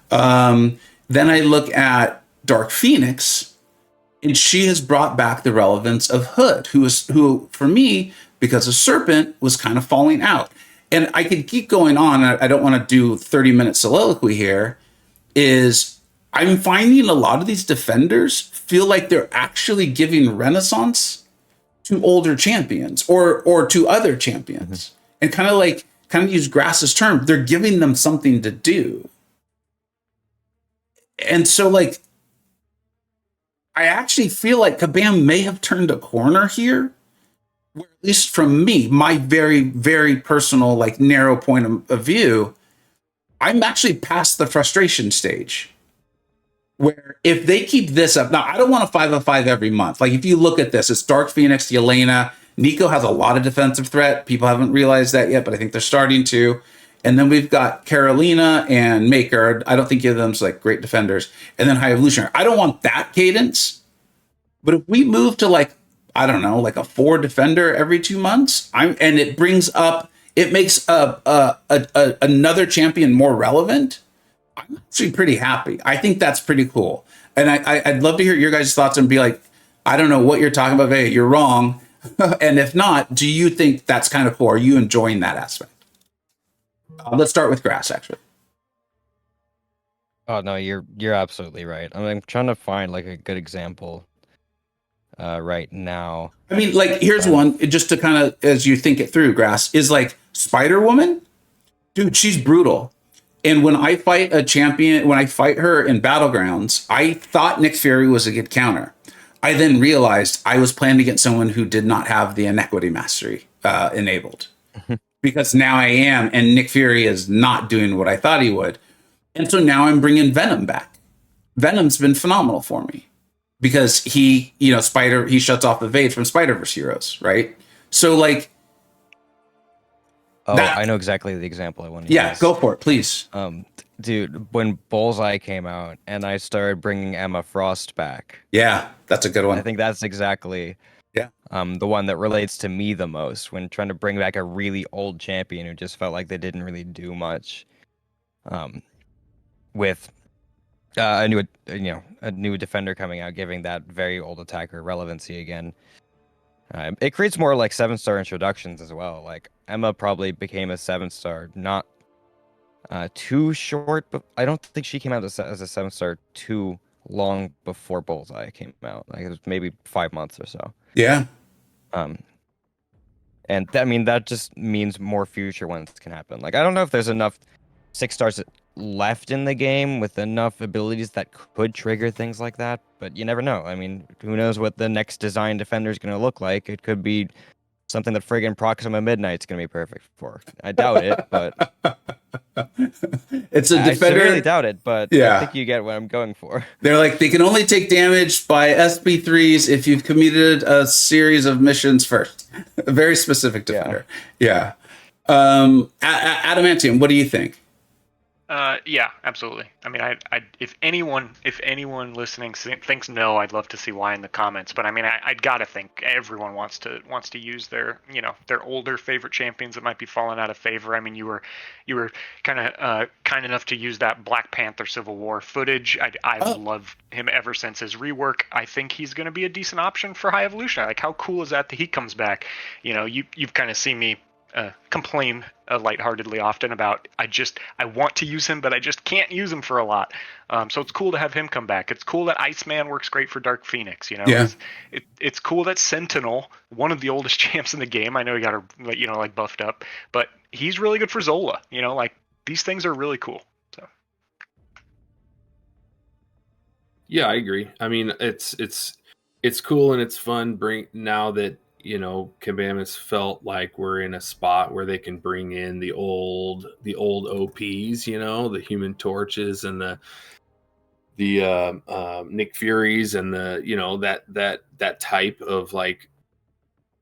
Then I look at Dark Phoenix, and she has brought back the relevance of Hood, who for me, because of Serpent, was kind of falling out. And I could keep going on. I don't want to do 30-minute soliloquy here. I'm finding a lot of these defenders feel like they're actually giving renaissance to older champions or to other champions. and kind of use Grass's term, they're giving them something to do. And so like, I actually feel like Kabam may have turned a corner here, where at least from me, my very, very personal, like narrow point of view, I'm actually past the frustration stage. Where if they keep this up, now I don't want a 5-of-5 every month. Like if you look at this, it's Dark Phoenix, Yelena. Nico has a lot of defensive threat. People haven't realized that yet, but I think they're starting to. And then we've got Carolina and Maker. I don't think either of them's like great defenders. And then High Evolutionary. I don't want that cadence. But if we move to like, I don't know, like a 4 defender every 2 months, and it brings up, it makes another champion more relevant. I'm actually pretty happy. I think that's pretty cool. And I'd love to hear your guys' thoughts and be like, I don't know what you're talking about, Vega. You're wrong. And if not, do you think that's kind of cool? Are you enjoying that aspect? Let's start with Grass, actually. Oh no, you're absolutely right. I'm trying to find like a good example right now. I mean, like, here's one, just to kind of, as you think it through, Grass, is like Spider-Woman. Dude, she's brutal. And when I fight a champion, when I fight her in Battlegrounds, I thought Nick Fury was a good counter. I then realized I was playing against someone who did not have the Inequity Mastery enabled. Because now I am, and Nick Fury is not doing what I thought he would. And so now I'm bringing Venom back. Venom's been phenomenal for me. Because he shuts off the Vade from Spider-Verse heroes, right? So like... Oh, I know exactly the example I want to use. Yeah, go for it, please. Dude, when Bullseye came out and I started bringing Emma Frost back. Yeah, that's a good one. I think that's exactly the one that relates to me the most when trying to bring back a really old champion who just felt like they didn't really do much. With a new defender coming out, giving that very old attacker relevancy again. It creates more like 7-star introductions as well. Like Emma probably became a 7-star, not too short, but I don't think she came out as a 7-star too long before Bullseye came out. Like it was maybe 5 months or so. Yeah. And that just means more future ones can happen. Like I don't know if there's enough 6-stars left in the game with enough abilities that could trigger things like that, but you never know. I mean, who knows what the next design defender is going to look like? It could be something that friggin' Proxima Midnight's going to be perfect for. I doubt it, but it's a defender. I severely doubt it, but yeah. I think you get what I'm going for. They're like, they can only take damage by SP3s if you've completed a series of missions first. A very specific defender. Yeah. Adamantium, what do you think? Yeah, absolutely. I mean, I if anyone listening thinks no, I'd love to see why in the comments. But I mean, I'd gotta think everyone wants to use their older favorite champions that might be falling out of favor. I mean, you were kind enough to use that Black Panther Civil War footage. I've loved him ever since his rework. I think he's going to be a decent option for High Evolution. Like, how cool is that he comes back? You've kind of seen me complain lightheartedly often about I want to use him, but I just can't use him for a lot. So it's cool to have him come back. It's cool that Iceman works great for Dark Phoenix. Yeah. It's cool that Sentinel, one of the oldest champs in the game, I know he got buffed up, but he's really good for Zola. These things are really cool. So yeah, I agree. I mean, it's cool and it's fun. Now that Kabam has felt like we're in a spot where they can bring in the old OPs, the Human Torches and the Nick Furies and that type of like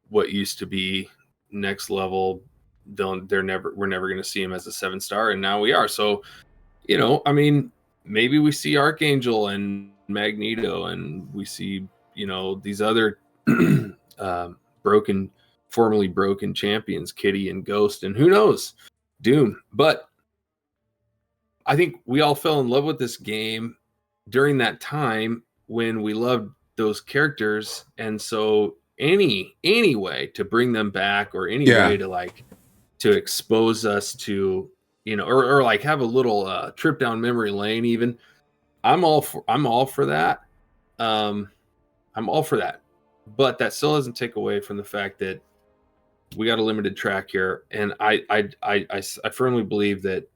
what used to be next level. We're never going to see him as a 7-star, and now we are. So, I mean, maybe we see Archangel and Magneto, and we see these other formerly broken champions, Kitty and Ghost, and who knows, Doom. But I think we all fell in love with this game during that time when we loved those characters, and so any way to bring them back, or any way to expose us to or like have a little trip down memory lane, even I'm all for that. I'm all for that. But that still doesn't take away from the fact that, we got a limited track here, and I firmly believe that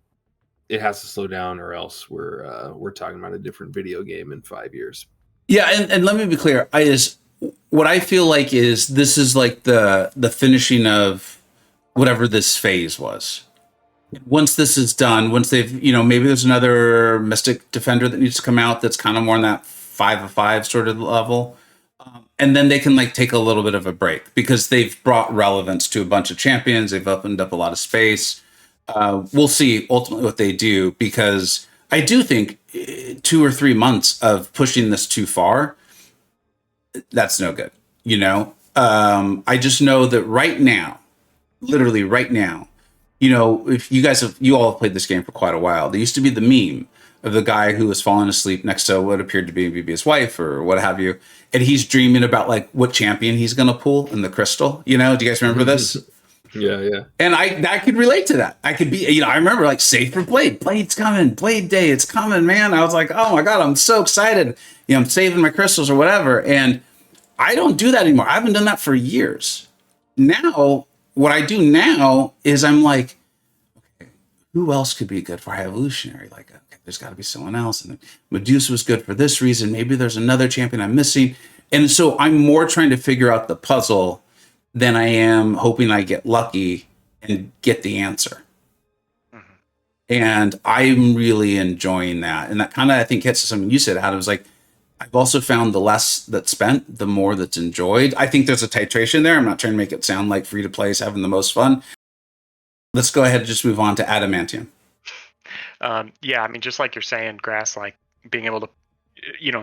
it has to slow down, or else we're talking about a different video game in 5 years. Yeah, and let me be clear. What I feel like is this is like the finishing of whatever this phase was. Once this is done, once they've, maybe there's another Mystic Defender that needs to come out that's kind of more in that 5-of-5 sort of level. And then they can like take a little bit of a break because they've brought relevance to a bunch of champions. They've opened up a lot of space. We'll see ultimately what they do, because I do think 2 or 3 months of pushing this too far, that's no good. I just know that right now, literally right now, if you all have played this game for quite a while, there used to be the meme of the guy who was falling asleep next to what appeared to be his wife or what have you. And he's dreaming about like what champion he's going to pull in the crystal. Do you guys remember this? Yeah. And I could relate to that. I could be, I remember like save for Blade. Blade's coming. Blade Day. It's coming, man. I was like, oh my God, I'm so excited. I'm saving my crystals or whatever. And I don't do that anymore. I haven't done that for years. Now, what I do now is I'm like, okay, who else could be good for High Evolutionary? Like, okay, there's got to be someone else. And Medusa was good for this reason. Maybe there's another champion I'm missing. And so I'm more trying to figure out the puzzle than I am hoping I get lucky and get the answer. Mm-hmm. And I'm really enjoying that. And that kind of, I think, hits something you said, Adam. It was like, I've also found the less that's spent, the more that's enjoyed. I think there's a titration there. I'm not trying to make it sound like free to play is having the most fun. Let's go ahead and just move on to Adamantium. Yeah, I mean, just like you're saying, Grass, like being able to,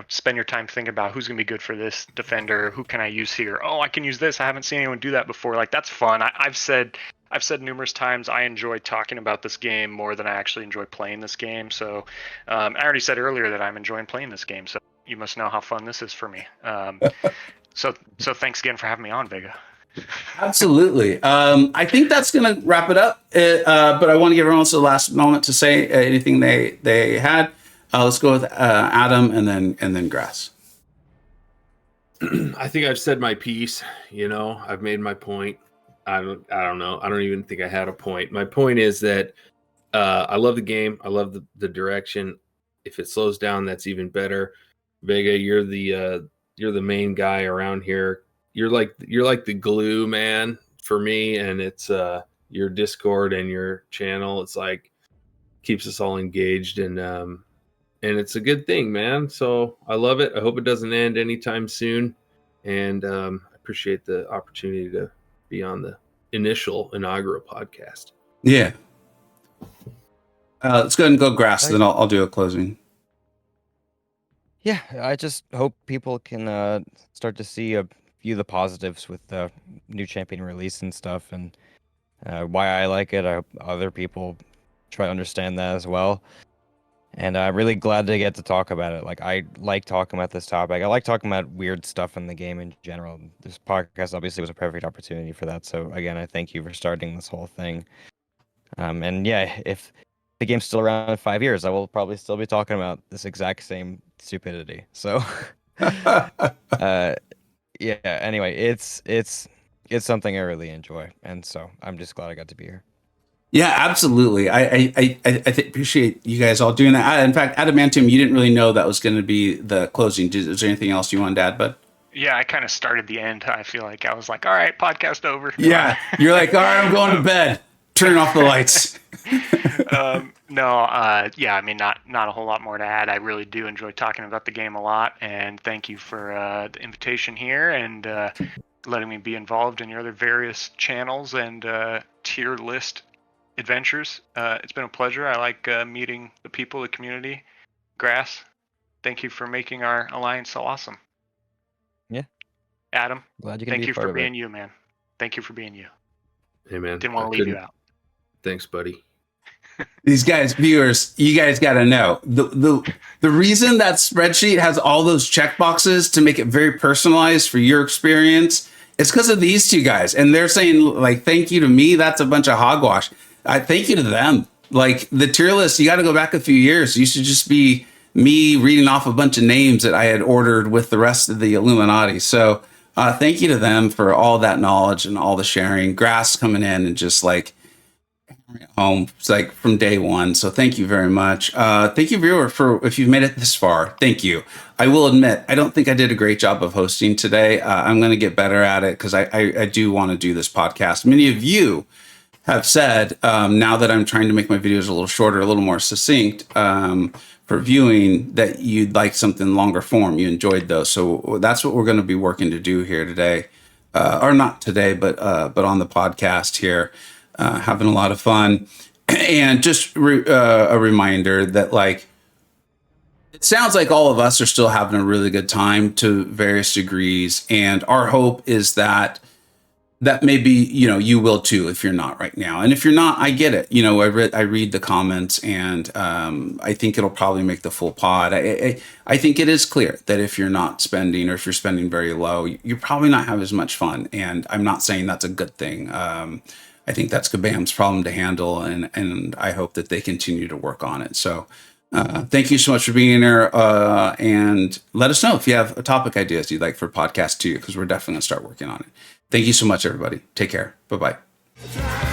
spend your time thinking about who's going to be good for this defender, who can I use here? Oh, I can use this. I haven't seen anyone do that before. Like, that's fun. I've said numerous times I enjoy talking about this game more than I actually enjoy playing this game. So I already said earlier that I'm enjoying playing this game. So you must know how fun this is for me. So thanks again for having me on, Vega. Absolutely. I think that's going to wrap it up. But I want to give everyone else the last moment to say anything they had. Let's go with Adam and then Grass. I think I've said my piece. I've made my point. I don't know. I don't even think I had a point. My point is that I love the game. I love the direction. If it slows down, that's even better. Vega, you're the main guy around here. You're like the glue man for me, and it's your Discord and your channel. It's like keeps us all engaged, and it's a good thing, man. So I love it. I hope it doesn't end anytime soon, and I appreciate the opportunity to be on the inaugural podcast. Yeah. Let's go ahead and go Grass, then I'll do a closing. Yeah, I just hope people can start to see a few of the positives with the new champion release and stuff, and why I like it. I hope other people try to understand that as well. And I'm really glad to get to talk about it. Like, I like talking about this topic. I like talking about weird stuff in the game in general. This podcast obviously was a perfect opportunity for that. So again, I thank you for starting this whole thing. And yeah, if the game's still around in 5 years, I will probably still be talking about this exact same stupidity. So yeah, anyway, it's something I really enjoy, and so I'm just glad I got to be here. Yeah, absolutely. I appreciate you guys all doing that. In fact, Adamantium, you didn't really know that was going to be the closing. Is there anything else you wanted to add, bud? Yeah, I kind of started the end. I feel like I was like, all right, podcast over. Yeah, you're like, all right, I'm going to bed. Turn off the lights. Yeah, I mean, not a whole lot more to add. I really do enjoy talking about the game a lot, and thank you for the invitation here and letting me be involved in your other various channels and tier list adventures. It's been a pleasure. I like meeting the people, the community. Grass, thank you for making our alliance so awesome. Yeah. Adam, glad you can thank be you part for of being it. you, man. Thank you for being you. Hey, man. Didn't want to leave you out. Thanks, buddy. These guys, viewers, you guys got to know the reason that spreadsheet has all those check boxes to make it very personalized for your experience. It's because of these two guys, and they're saying like, "Thank you to me." That's a bunch of hogwash. I thank you to them. Like the tier list, you got to go back a few years. You should just be me reading off a bunch of names that I had ordered with the rest of the Illuminati. So Thank you to them for all that knowledge and all the sharing. Grass coming in and just like home. It's like from day one. So thank you very much. Thank you, viewer, for if you've made it this far. Thank you. I will admit, I don't think I did a great job of hosting today. I'm going to get better at it because I do want to do this podcast. Many of you have said, now that I'm trying to make my videos a little shorter, a little more succinct, for viewing, that you'd like something longer form. You enjoyed those. So that's what we're going to be working to do here today. Or not today, but on the podcast here. Having a lot of fun. And just a reminder that, like, it sounds like all of us are still having a really good time to various degrees. And our hope is that maybe, you will too, if you're not right now. And if you're not, I get it. I read the comments, and I think it'll probably make the full pod. I think it is clear that if you're not spending, or if you're spending very low, you're probably not have as much fun. And I'm not saying that's a good thing. I think that's Kabam's problem to handle, and I hope that they continue to work on it. So thank you so much for being here, and let us know if you have topic ideas you'd like for podcast 2, because we're definitely going to start working on it. Thank you so much, everybody. Take care. Bye-bye.